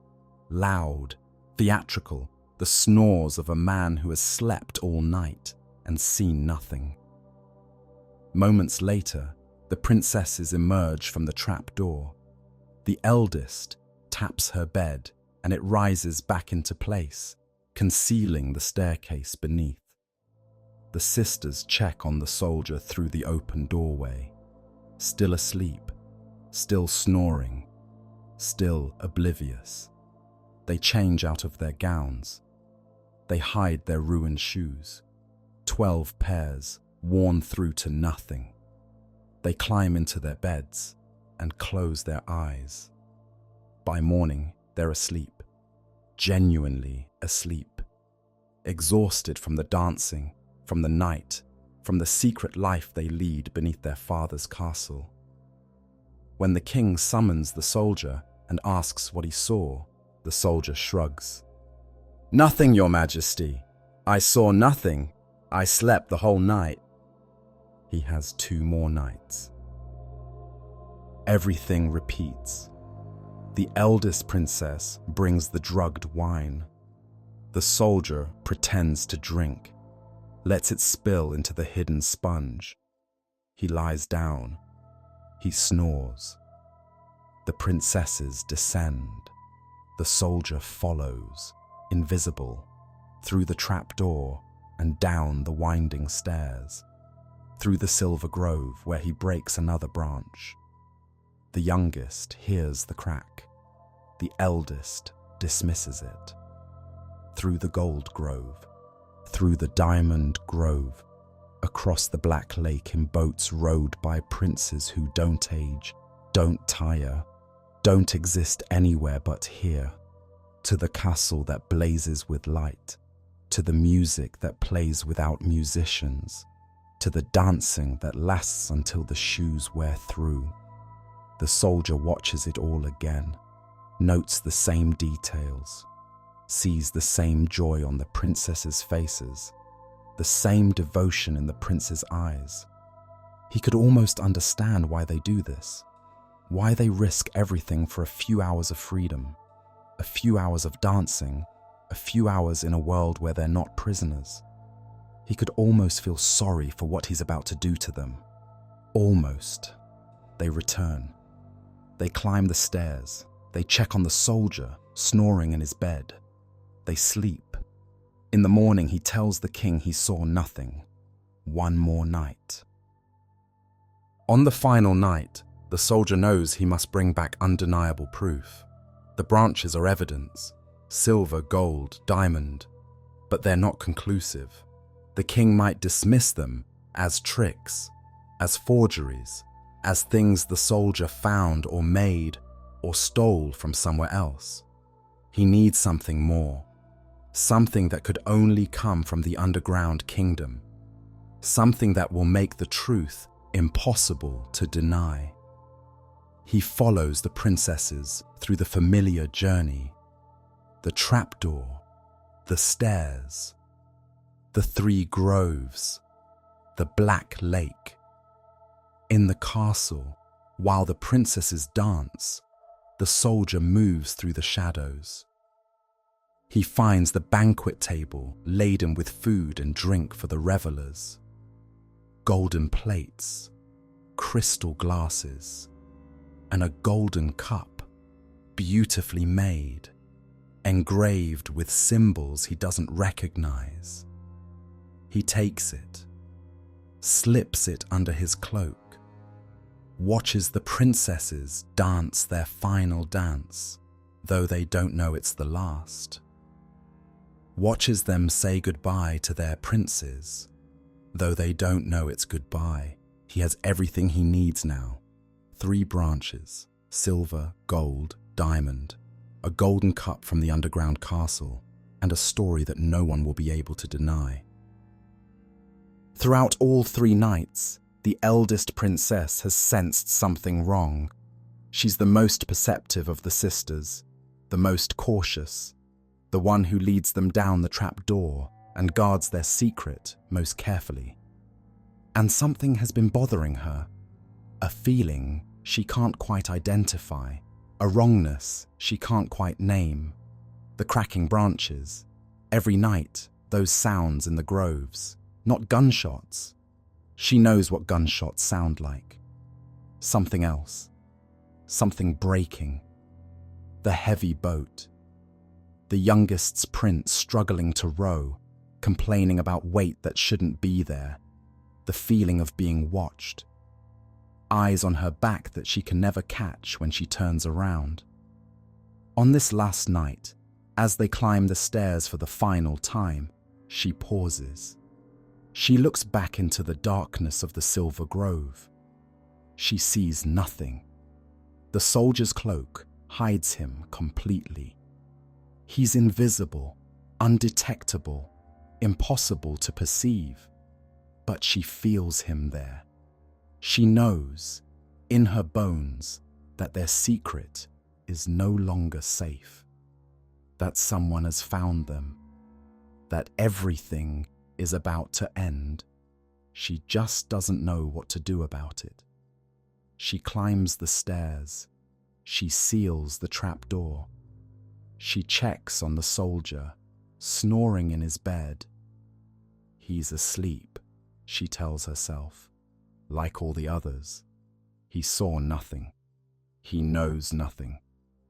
loud, theatrical, the snores of a man who has slept all night and seen nothing. Moments later, the princesses emerge from the trap door. The eldest taps her bed and it rises back into place, concealing the staircase beneath. The sisters check on the soldier through the open doorway. Still asleep, still snoring, still oblivious. They change out of their gowns. They hide their ruined shoes, 12 pairs worn through to nothing. They climb into their beds and close their eyes. By morning, they're asleep, genuinely asleep, exhausted from the dancing, from the night, from the secret life they lead beneath their father's castle. When the king summons the soldier and asks what he saw, the soldier shrugs. "Nothing, your majesty. I saw nothing. I slept the whole night." He has 2 more nights. Everything repeats. The eldest princess brings the drugged wine. The soldier pretends to drink, lets it spill into the hidden sponge. He lies down. He snores. The princesses descend. The soldier follows, invisible, through the trapdoor and down the winding stairs, through the silver grove where he breaks another branch. The youngest hears the crack. The eldest dismisses it. Through the gold grove, through the diamond grove, across the black lake in boats rowed by princes who don't age, don't tire, don't exist anywhere but here, to the castle that blazes with light, to the music that plays without musicians, to the dancing that lasts until the shoes wear through. The soldier watches it all again, notes the same details, sees the same joy on the princesses' faces, the same devotion in the prince's eyes. He could almost understand why they do this, why they risk everything for a few hours of freedom, a few hours of dancing, a few hours in a world where they're not prisoners. He could almost feel sorry for what he's about to do to them. Almost. They return. They climb the stairs. They check on the soldier, snoring in his bed. They sleep. In the morning, he tells the king he saw nothing. 1 more night. On the final night, the soldier knows he must bring back undeniable proof. The branches are evidence, silver, gold, diamond, but they're not conclusive. The king might dismiss them as tricks, as forgeries, as things the soldier found or made or stole from somewhere else. He needs something more, something that could only come from the underground kingdom, something that will make the truth impossible to deny. He follows the princesses through the familiar journey, the trapdoor, the stairs, the 3 groves, the Black Lake. In the castle, while the princesses dance, the soldier moves through the shadows. He finds the banquet table laden with food and drink for the revelers. Golden plates, crystal glasses, and a golden cup, beautifully made, engraved with symbols he doesn't recognize. He takes it, slips it under his cloak, watches the princesses dance their final dance, though they don't know it's the last. Watches them say goodbye to their princes, though they don't know it's goodbye. He has everything he needs now. 3 branches, silver, gold, diamond, a golden cup from the underground castle, and a story that no one will be able to deny. Throughout all 3 nights, the eldest princess has sensed something wrong. She's the most perceptive of the sisters, the most cautious, the one who leads them down the trap door and guards their secret most carefully. And something has been bothering her, a feeling she can't quite identify, a wrongness she can't quite name. The cracking branches, every night, those sounds in the groves, not gunshots. She knows what gunshots sound like. Something else, something breaking. The heavy boat, the youngest's prince struggling to row, complaining about weight that shouldn't be there, the feeling of being watched. Eyes on her back that she can never catch when she turns around. On this last night, as they climb the stairs for the final time, she pauses. She looks back into the darkness of the Silver Grove. She sees nothing. The soldier's cloak hides him completely. He's invisible, undetectable, impossible to perceive. But she feels him there. She knows, in her bones, that their secret is no longer safe. That someone has found them. That everything is about to end. She just doesn't know what to do about it. She climbs the stairs. She seals the trap door. She checks on the soldier, snoring in his bed. He's asleep, she tells herself. Like all the others, he saw nothing. He knows nothing.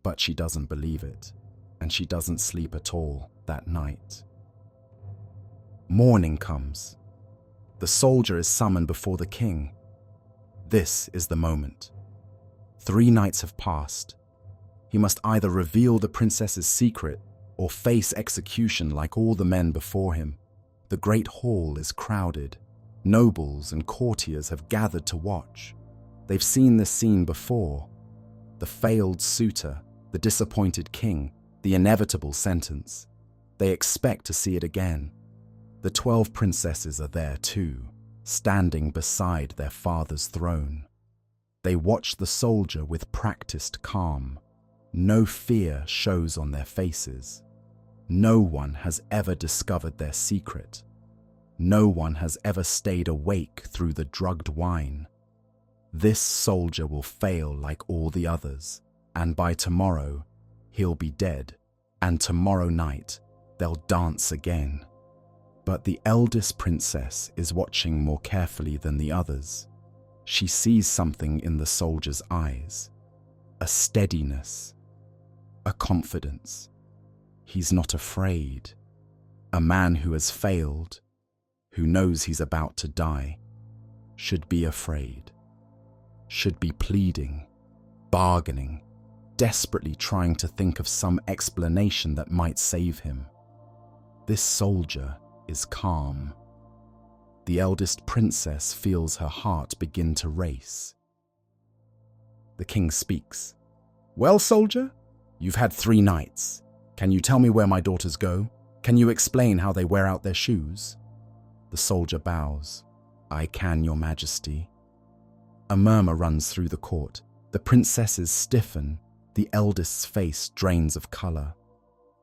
But she doesn't believe it, and she doesn't sleep at all that night. Morning comes. The soldier is summoned before the king. This is the moment. 3 nights have passed. He must either reveal the princess's secret or face execution like all the men before him. The great hall is crowded. Nobles and courtiers have gathered to watch. They've seen this scene before. The failed suitor, the disappointed king, the inevitable sentence. They expect to see it again. The 12 princesses are there too, standing beside their father's throne. They watch the soldier with practiced calm. No fear shows on their faces. No one has ever discovered their secret. No one has ever stayed awake through the drugged wine. This soldier will fail like all the others, and by tomorrow, he'll be dead, and tomorrow night, they'll dance again. But the eldest princess is watching more carefully than the others. She sees something in the soldier's eyes, a steadiness, a confidence. He's not afraid. A man who has failed, who knows he's about to die, should be afraid, should be pleading, bargaining, desperately trying to think of some explanation that might save him. This soldier is calm. The eldest princess feels her heart begin to race. The king speaks. "Well, soldier, you've had 3 nights. Can you tell me where my daughters go? Can you explain how they wear out their shoes?" The soldier bows. "I can, your majesty." A murmur runs through the court. The princesses stiffen. The eldest's face drains of color.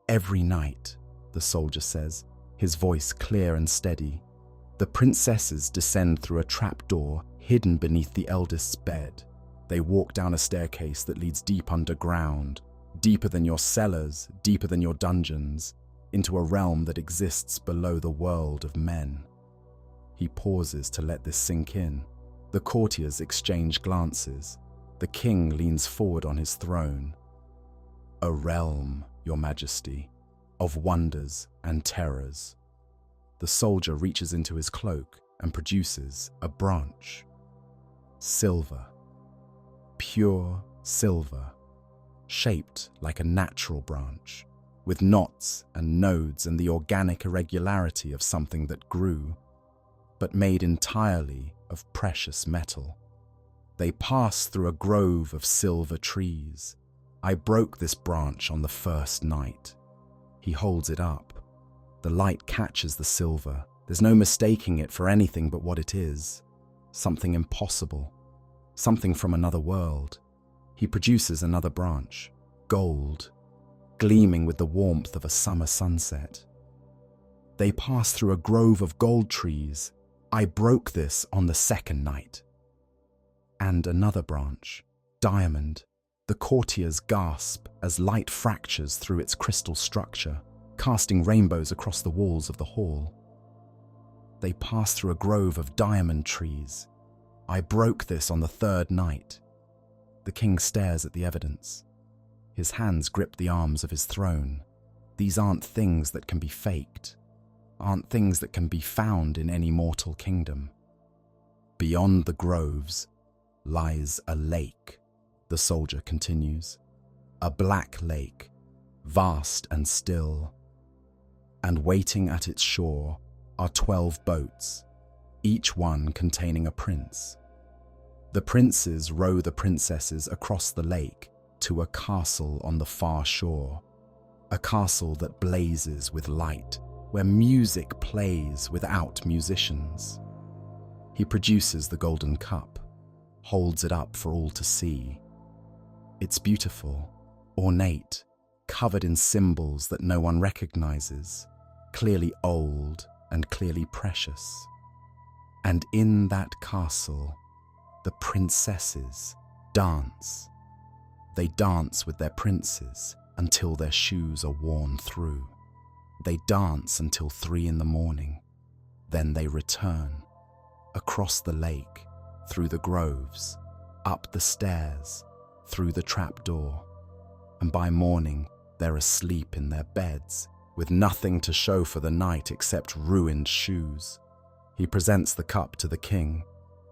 "Every night," the soldier says, his voice clear and steady. The princesses descend through a trapdoor hidden beneath the eldest's bed. They walk down a staircase that leads deep underground, deeper than your cellars, deeper than your dungeons, into a realm that exists below the world of men. He pauses to let this sink in. The courtiers exchange glances. The king leans forward on his throne. "A realm, your majesty, of wonders and terrors." The soldier reaches into his cloak and produces a branch. Silver. Pure silver. Shaped like a natural branch, with knots and nodes and the organic irregularity of something that grew, but made entirely of precious metal. They pass through a grove of silver trees. I broke this branch on the first night. He holds it up. The light catches the silver. There's no mistaking it for anything but what it is. Something impossible. Something from another world. He produces another branch. Gold. Gleaming with the warmth of a summer sunset. They pass through a grove of gold trees. I broke this on the second night. And another branch. Diamond. The courtiers gasp as light fractures through its crystal structure, casting rainbows across the walls of the hall. They pass through a grove of diamond trees. I broke this on the third night. The king stares at the evidence. His hands grip the arms of his throne. These aren't things that can be faked, aren't things that can be found in any mortal kingdom. Beyond the groves lies a lake, the soldier continues. A black lake, vast and still. And waiting at its shore are 12 boats, each one containing a prince. The princes row the princesses across the lake to a castle on the far shore, a castle that blazes with light, where music plays without musicians. He produces the golden cup, holds it up for all to see. It's beautiful, ornate, covered in symbols that no one recognizes, clearly old and clearly precious. And in that castle, the princesses dance. They dance with their princes until their shoes are worn through. They dance until 3 a.m. Then they return, across the lake, through the groves, up the stairs, through the trapdoor. And by morning, they're asleep in their beds, with nothing to show for the night except ruined shoes. He presents the cup to the king.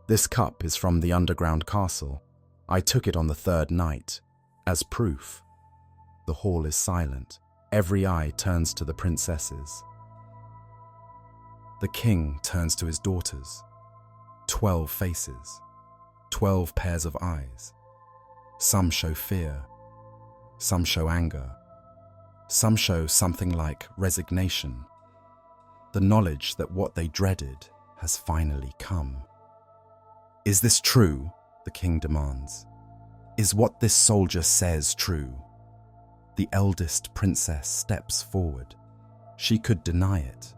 "This cup is from the underground castle. I took it on the third night, as proof." The hall is silent. Every eye turns to the princesses. The king turns to his daughters. 12 faces, 12 pairs of eyes. Some show fear, some show anger, some show something like resignation, the knowledge that what they dreaded has finally come. "Is this true?" the king demands. "Is what this soldier says true?" The eldest princess steps forward. She could deny it.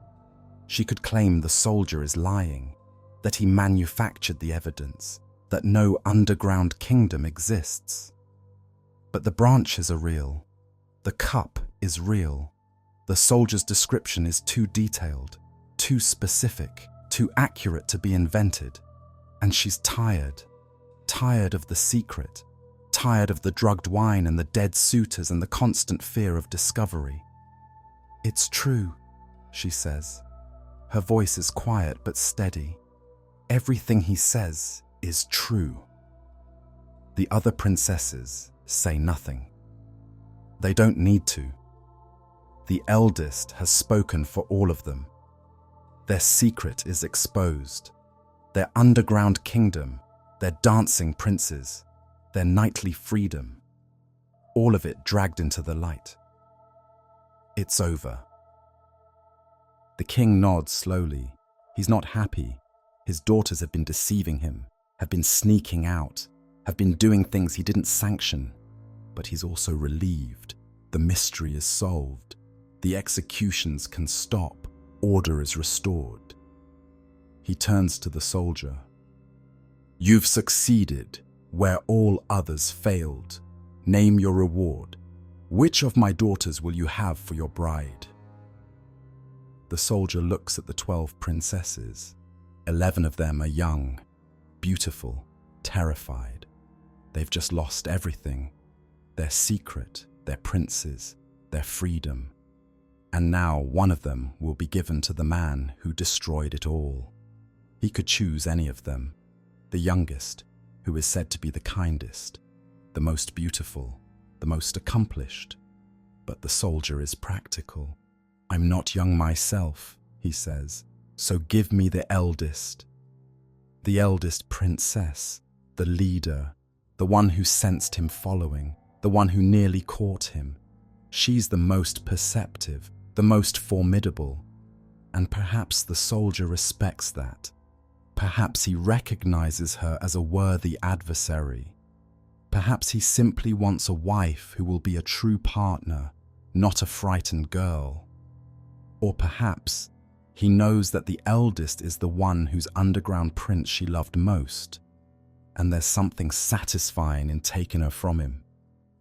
She could claim the soldier is lying, that he manufactured the evidence, that no underground kingdom exists. But the branches are real. The cup is real. The soldier's description is too detailed, too specific, too accurate to be invented. And she's tired. Tired of the secret. Tired of the drugged wine and the dead suitors and the constant fear of discovery. "It's true," she says. Her voice is quiet but steady. Everything he says is true. The other princesses say nothing. They don't need to. The eldest has spoken for all of them. Their secret is exposed. Their underground kingdom, their dancing princes, their nightly freedom, all of it dragged into the light. It's over. The king nods slowly. He's not happy. His daughters have been deceiving him, have been sneaking out, have been doing things he didn't sanction. But he's also relieved. The mystery is solved. The executions can stop. Order is restored. He turns to the soldier. You've succeeded where all others failed. Name your reward. Which of my daughters will you have for your bride? The soldier looks at the 12 princesses. 11 of them are young, beautiful, terrified. They've just lost everything. Their secret, their princes, their freedom. And now one of them will be given to the man who destroyed it all. He could choose any of them. The youngest, who is said to be the kindest, the most beautiful, the most accomplished. But the soldier is practical. I'm not young myself, he says, so give me the eldest. The eldest princess, the leader, the one who sensed him following, the one who nearly caught him. She's the most perceptive, the most formidable. And perhaps the soldier respects that. Perhaps he recognizes her as a worthy adversary. Perhaps he simply wants a wife who will be a true partner, not a frightened girl. Or perhaps he knows that the eldest is the one whose underground prince she loved most, and there's something satisfying in taking her from him.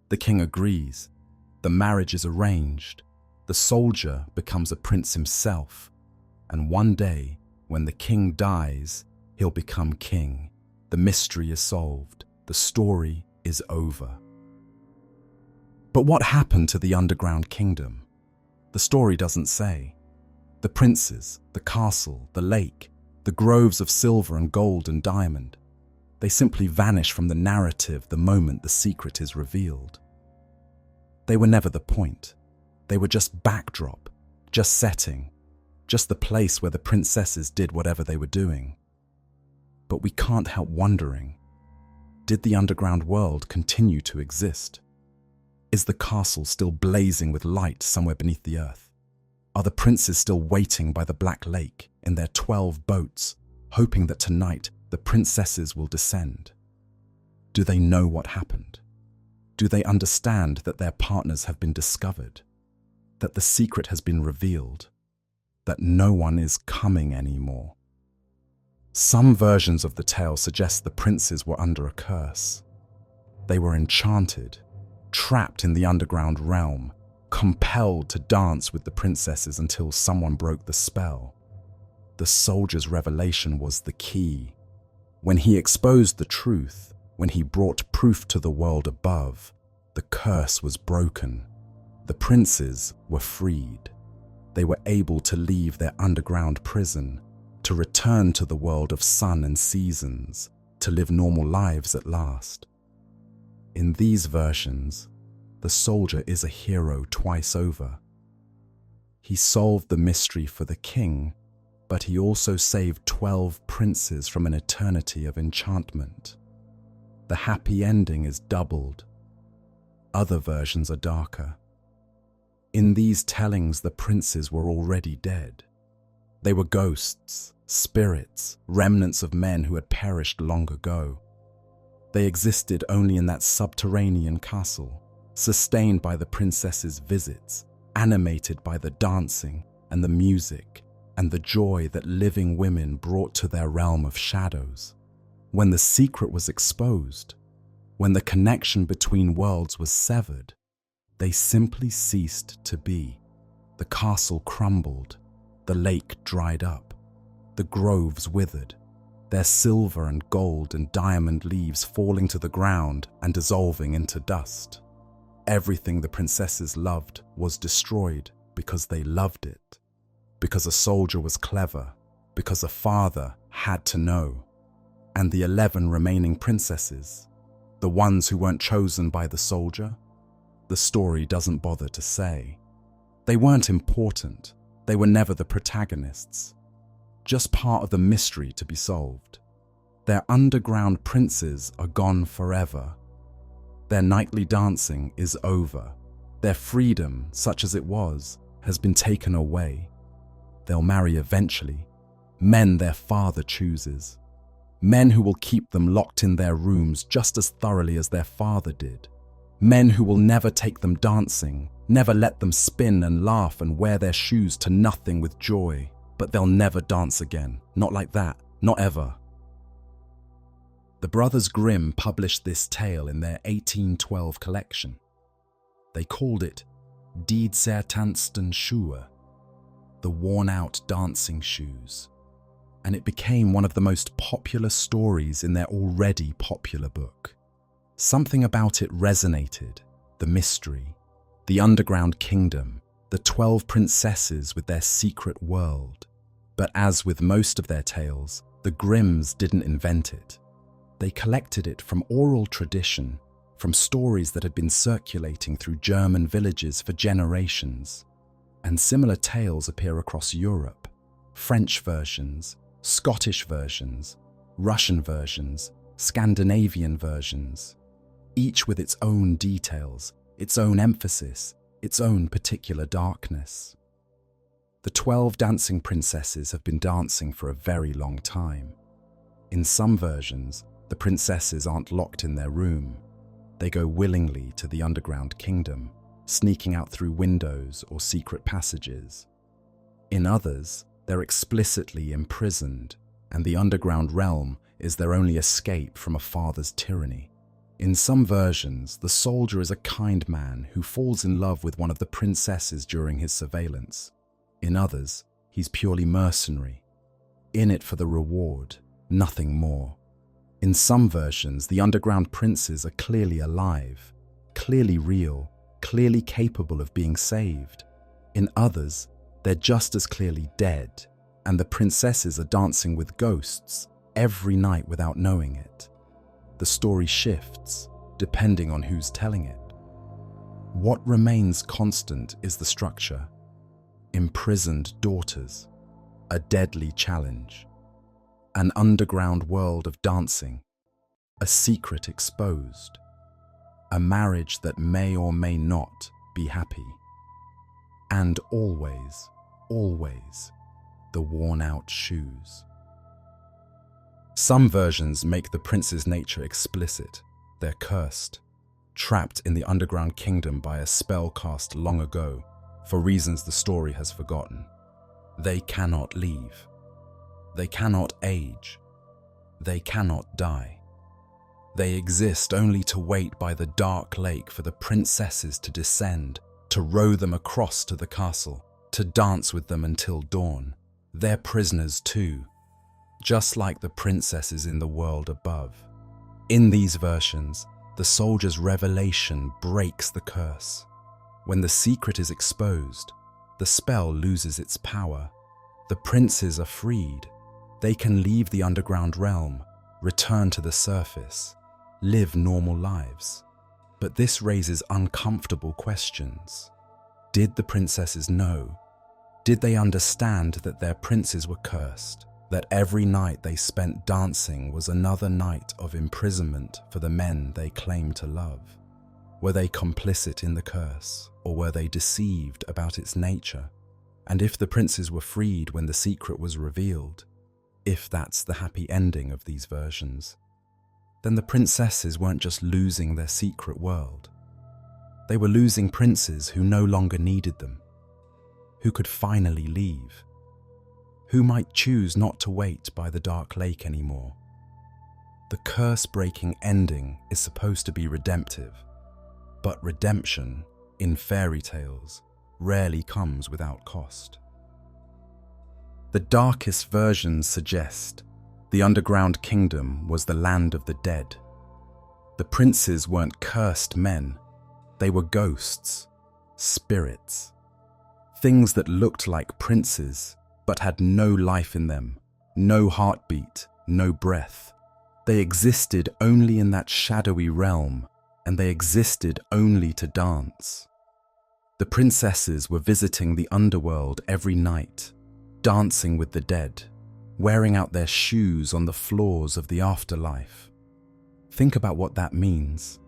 The king agrees. The marriage is arranged. The soldier becomes a prince himself, and one day, when the king dies, he'll become king. The mystery is solved. The story is over. But what happened to the underground kingdom? The story doesn't say. The princes, the castle, the lake, the groves of silver and gold and diamond, they simply vanish from the narrative the moment the secret is revealed. They were never the point. They were just backdrop, just setting, just the place where the princesses did whatever they were doing. But we can't help wondering, did the underground world continue to exist? Is the castle still blazing with light somewhere beneath the earth? Are the princes still waiting by the Black Lake in their 12 boats, hoping that tonight the princesses will descend? Do they know what happened? Do they understand that their partners have been discovered? That the secret has been revealed? That no one is coming anymore? Some versions of the tale suggest the princes were under a curse. They were enchanted, trapped in the underground realm, compelled to dance with the princesses until someone broke the spell. The soldier's revelation was the key. When he exposed the truth, when he brought proof to the world above, the curse was broken. The princes were freed. They were able to leave their underground prison, to return to the world of sun and seasons, to live normal lives at last. In these versions, the soldier is a hero twice over. He solved the mystery for the king, but he also saved 12 princes from an eternity of enchantment. The happy ending is doubled. Other versions are darker. In these tellings, the princes were already dead. They were ghosts, spirits, remnants of men who had perished long ago. They existed only in that subterranean castle, sustained by the princesses' visits, animated by the dancing and the music and the joy that living women brought to their realm of shadows. When the secret was exposed, when the connection between worlds was severed, they simply ceased to be. The castle crumbled, the lake dried up, the groves withered, their silver and gold and diamond leaves falling to the ground and dissolving into dust. Everything the princesses loved was destroyed because they loved it, because a soldier was clever, because a father had to know. And the 11 remaining princesses, the ones who weren't chosen by the soldier, the story doesn't bother to say. They weren't important. They were never the protagonists. just part of the mystery to be solved. Their underground princes are gone forever. Their nightly dancing is over. Their freedom, such as it was, has been taken away. They'll marry eventually, men their father chooses. Men who will keep them locked in their rooms just as thoroughly as their father did. Men who will never take them dancing, never let them spin and laugh and wear their shoes to nothing with joy. But they'll never dance again. Not like that. Not ever. The brothers Grimm published this tale in their 1812 collection. They called it Die zertanzten Schuhe, the worn-out dancing shoes, and it became one of the most popular stories in their already popular book. Something about it resonated, the mystery, the underground kingdom, the 12 princesses with their secret world. But as with most of their tales, the Grimms didn't invent it. They collected it from oral tradition, from stories that had been circulating through German villages for generations. And similar tales appear across Europe. French versions, Scottish versions, Russian versions, Scandinavian versions, each with its own details, its own emphasis, its own particular darkness. The 12 dancing princesses have been dancing for a very long time. In some versions, the princesses aren't locked in their room. They go willingly to the underground kingdom, sneaking out through windows or secret passages. In others, they're explicitly imprisoned, and the underground realm is their only escape from a father's tyranny. In some versions, the soldier is a kind man who falls in love with one of the princesses during his surveillance. In others, he's purely mercenary, in it for the reward, nothing more. In some versions, the underground princes are clearly alive, clearly real, clearly capable of being saved. In others, they're just as clearly dead, and the princesses are dancing with ghosts every night without knowing it. The story shifts, depending on who's telling it. What remains constant is the structure. Imprisoned daughters, a deadly challenge, an underground world of dancing, a secret exposed, a marriage that may or may not be happy, and always, always, the worn-out shoes. Some versions make the prince's nature explicit. They're cursed, trapped in the underground kingdom by a spell cast long ago, for reasons the story has forgotten. They cannot leave. They cannot age. They cannot die. They exist only to wait by the dark lake for the princesses to descend, to row them across to the castle, to dance with them until dawn. They're prisoners too, just like the princesses in the world above. In these versions, the soldier's revelation breaks the curse. When the secret is exposed, the spell loses its power. The princes are freed. They can leave the underground realm, return to the surface, live normal lives. But this raises uncomfortable questions. Did the princesses know? Did they understand that their princes were cursed? That every night they spent dancing was another night of imprisonment for the men they claimed to love? Were they complicit in the curse, or were they deceived about its nature? And if the princes were freed when the secret was revealed, if that's the happy ending of these versions, then the princesses weren't just losing their secret world. They were losing princes who no longer needed them, who could finally leave, who might choose not to wait by the dark lake anymore. The curse-breaking ending is supposed to be redemptive, but redemption, in fairy tales, rarely comes without cost. The darkest versions suggest the underground kingdom was the land of the dead. The princes weren't cursed men, they were ghosts, spirits, things that looked like princes but had no life in them, no heartbeat, no breath. They existed only in that shadowy realm, and they existed only to dance. The princesses were visiting the underworld every night, dancing with the dead, wearing out their shoes on the floors of the afterlife. Think about what that means.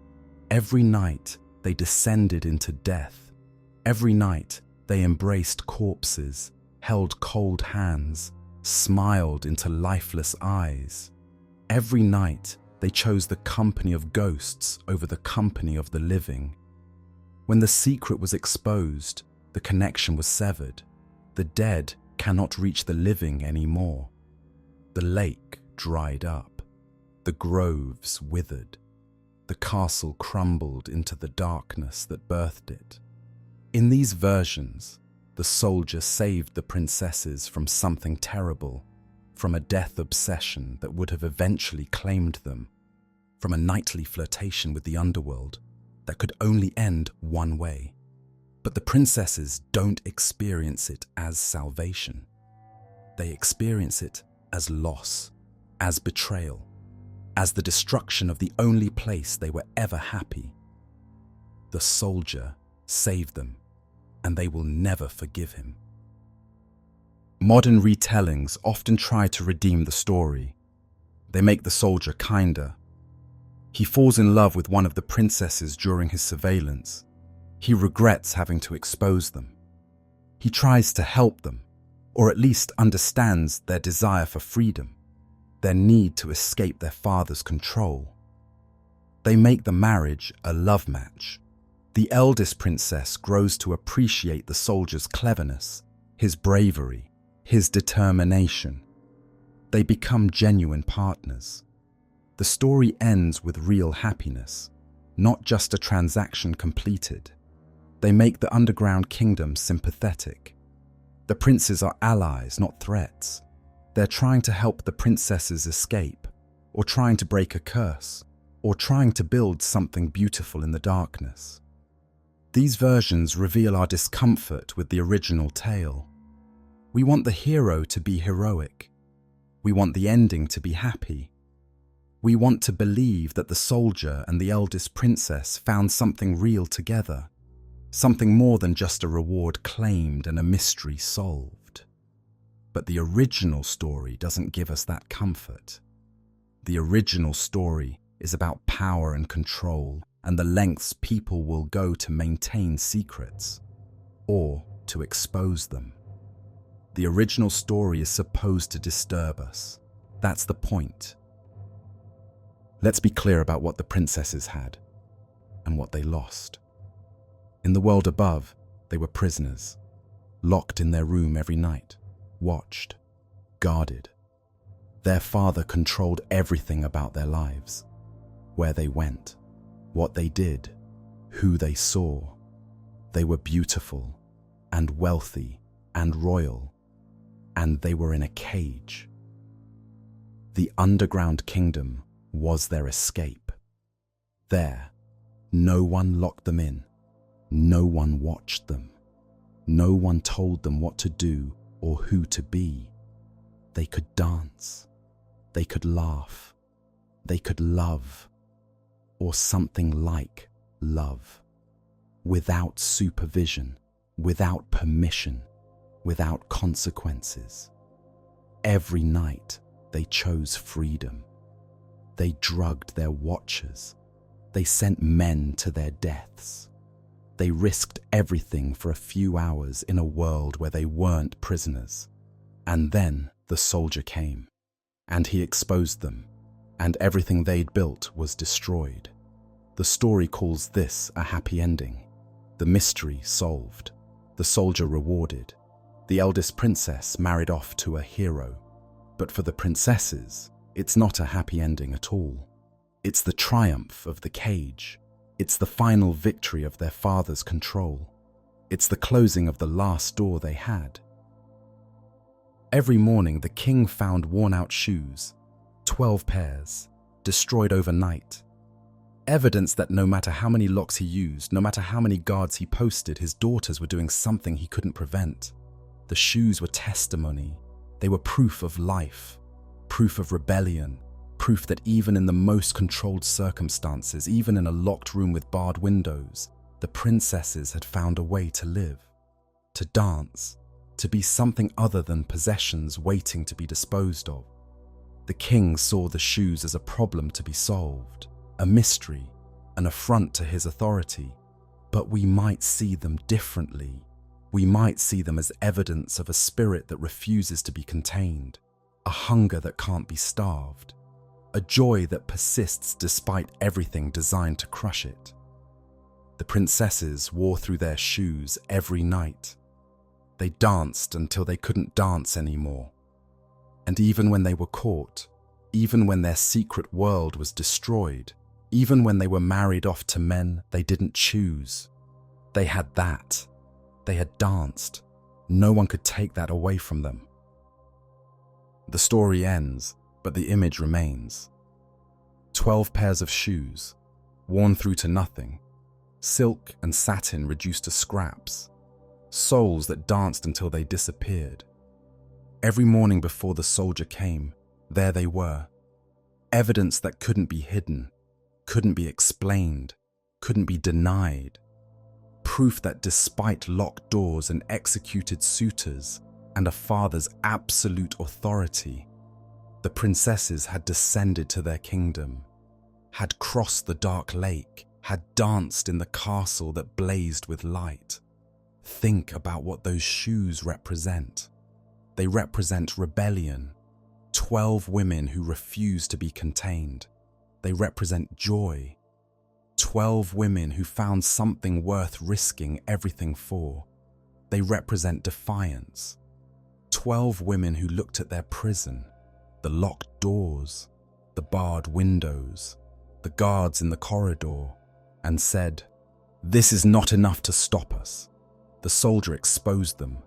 Every night they descended into death. Every night they embraced corpses, held cold hands, smiled into lifeless eyes. Every night they chose the company of ghosts over the company of the living. When the secret was exposed, the connection was severed. The dead cannot reach the living anymore. The lake dried up. The groves withered. The castle crumbled into the darkness that birthed it. In these versions, the soldier saved the princesses from something terrible, from a death obsession that would have eventually claimed them, from a nightly flirtation with the underworld that could only end one way. But the princesses don't experience it as salvation. They experience it as loss, as betrayal, as the destruction of the only place they were ever happy. The soldier saved them, and they will never forgive him. Modern retellings often try to redeem the story. They make the soldier kinder. He falls in love with one of the princesses during his surveillance. He regrets having to expose them. He tries to help them, or at least understands their desire for freedom, their need to escape their father's control. They make the marriage a love match. The eldest princess grows to appreciate the soldier's cleverness, his bravery, his determination. They become genuine partners. The story ends with real happiness, not just a transaction completed. They make the underground kingdom sympathetic. The princes are allies, not threats. They're trying to help the princesses escape, or trying to break a curse, or trying to build something beautiful in the darkness. These versions reveal our discomfort with the original tale. We want the hero to be heroic. We want the ending to be happy. We want to believe that the soldier and the eldest princess found something real together, something more than just a reward claimed and a mystery solved. But the original story doesn't give us that comfort. The original story is about power and control and the lengths people will go to maintain secrets or to expose them. The original story is supposed to disturb us. That's the point. Let's be clear about what the princesses had and what they lost. In the world above, they were prisoners, locked in their room every night, watched, guarded. Their father controlled everything about their lives, where they went, what they did, who they saw. They were beautiful and wealthy and royal, and they were in a cage. The underground kingdom was their escape. There, no one locked them in. No one watched them. No one told them what to do or who to be. They could dance. They could laugh. They could love, or something like love, without supervision, without permission, without consequences. Every night they chose freedom. They drugged their watchers. They sent men to their deaths. They risked everything for a few hours in a world where they weren't prisoners. And then the soldier came, and he exposed them, and everything they'd built was destroyed. The story calls this a happy ending. The mystery solved. The soldier rewarded. The eldest princess married off to a hero. But for the princesses, it's not a happy ending at all. It's the triumph of the cage. It's the final victory of their father's control. It's the closing of the last door they had. Every morning, the king found worn-out shoes, 12 pairs, destroyed overnight. Evidence that no matter how many locks he used, no matter how many guards he posted, his daughters were doing something he couldn't prevent. The shoes were testimony. They were proof of life, proof of rebellion, proof that even in the most controlled circumstances, even in a locked room with barred windows, the princesses had found a way to live, to dance, to be something other than possessions waiting to be disposed of. The king saw the shoes as a problem to be solved, a mystery, an affront to his authority. But we might see them differently. We might see them as evidence of a spirit that refuses to be contained, a hunger that can't be starved, a joy that persists despite everything designed to crush it. The princesses wore through their shoes every night. They danced until they couldn't dance anymore. And even when they were caught, even when their secret world was destroyed, even when they were married off to men they didn't choose, they had that. They had danced. No one could take that away from them. The story ends, but the image remains. 12 pairs of shoes, worn through to nothing, silk and satin reduced to scraps, souls that danced until they disappeared. Every morning before the soldier came, there they were. Evidence that couldn't be hidden, couldn't be explained, couldn't be denied. Proof that despite locked doors and executed suitors and a father's absolute authority, the princesses had descended to their kingdom, had crossed the dark lake, had danced in the castle that blazed with light. Think about what those shoes represent. They represent rebellion, 12 women who refuse to be contained. They represent joy, 12 women who found something worth risking everything for. They represent defiance, 12 women who looked at their prison, the locked doors, the barred windows, the guards in the corridor, and said, "This is not enough to stop us." The soldier exposed them.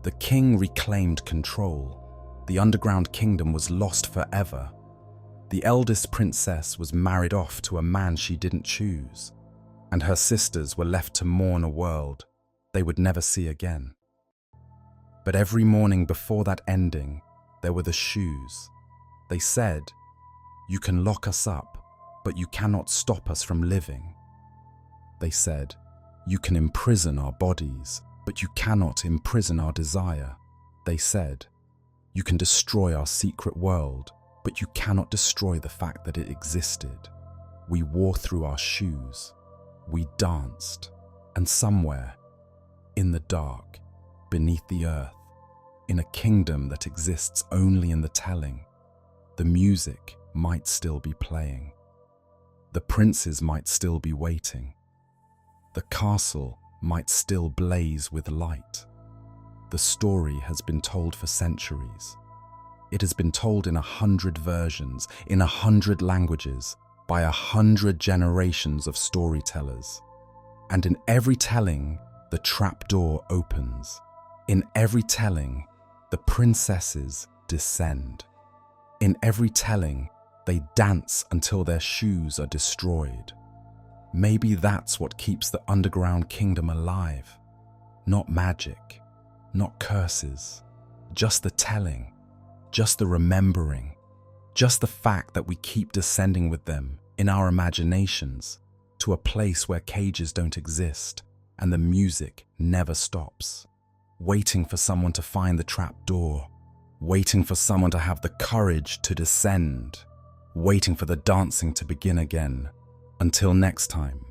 The king reclaimed control. The underground kingdom was lost forever. The eldest princess was married off to a man she didn't choose, and her sisters were left to mourn a world they would never see again. But every morning before that ending, there were the shoes. They said, "You can lock us up, but you cannot stop us from living." They said, "You can imprison our bodies, but you cannot imprison our desire." They said, "You can destroy our secret world, but you cannot destroy the fact that it existed." We wore through our shoes. We danced. And somewhere, in the dark, beneath the earth, in a kingdom that exists only in the telling, the music might still be playing. The princes might still be waiting. The castle might still blaze with light. The story has been told for centuries. It has been told in 100 versions, in 100 languages, by 100 generations of storytellers. And in every telling, the trapdoor opens. In every telling, the princesses descend. In every telling, they dance until their shoes are destroyed. Maybe that's what keeps the underground kingdom alive. Not magic, not curses, just the telling, just the remembering, just the fact that we keep descending with them in our imaginations to a place where cages don't exist and the music never stops. Waiting for someone to find the trap door, waiting for someone to have the courage to descend, waiting for the dancing to begin again. Until next time.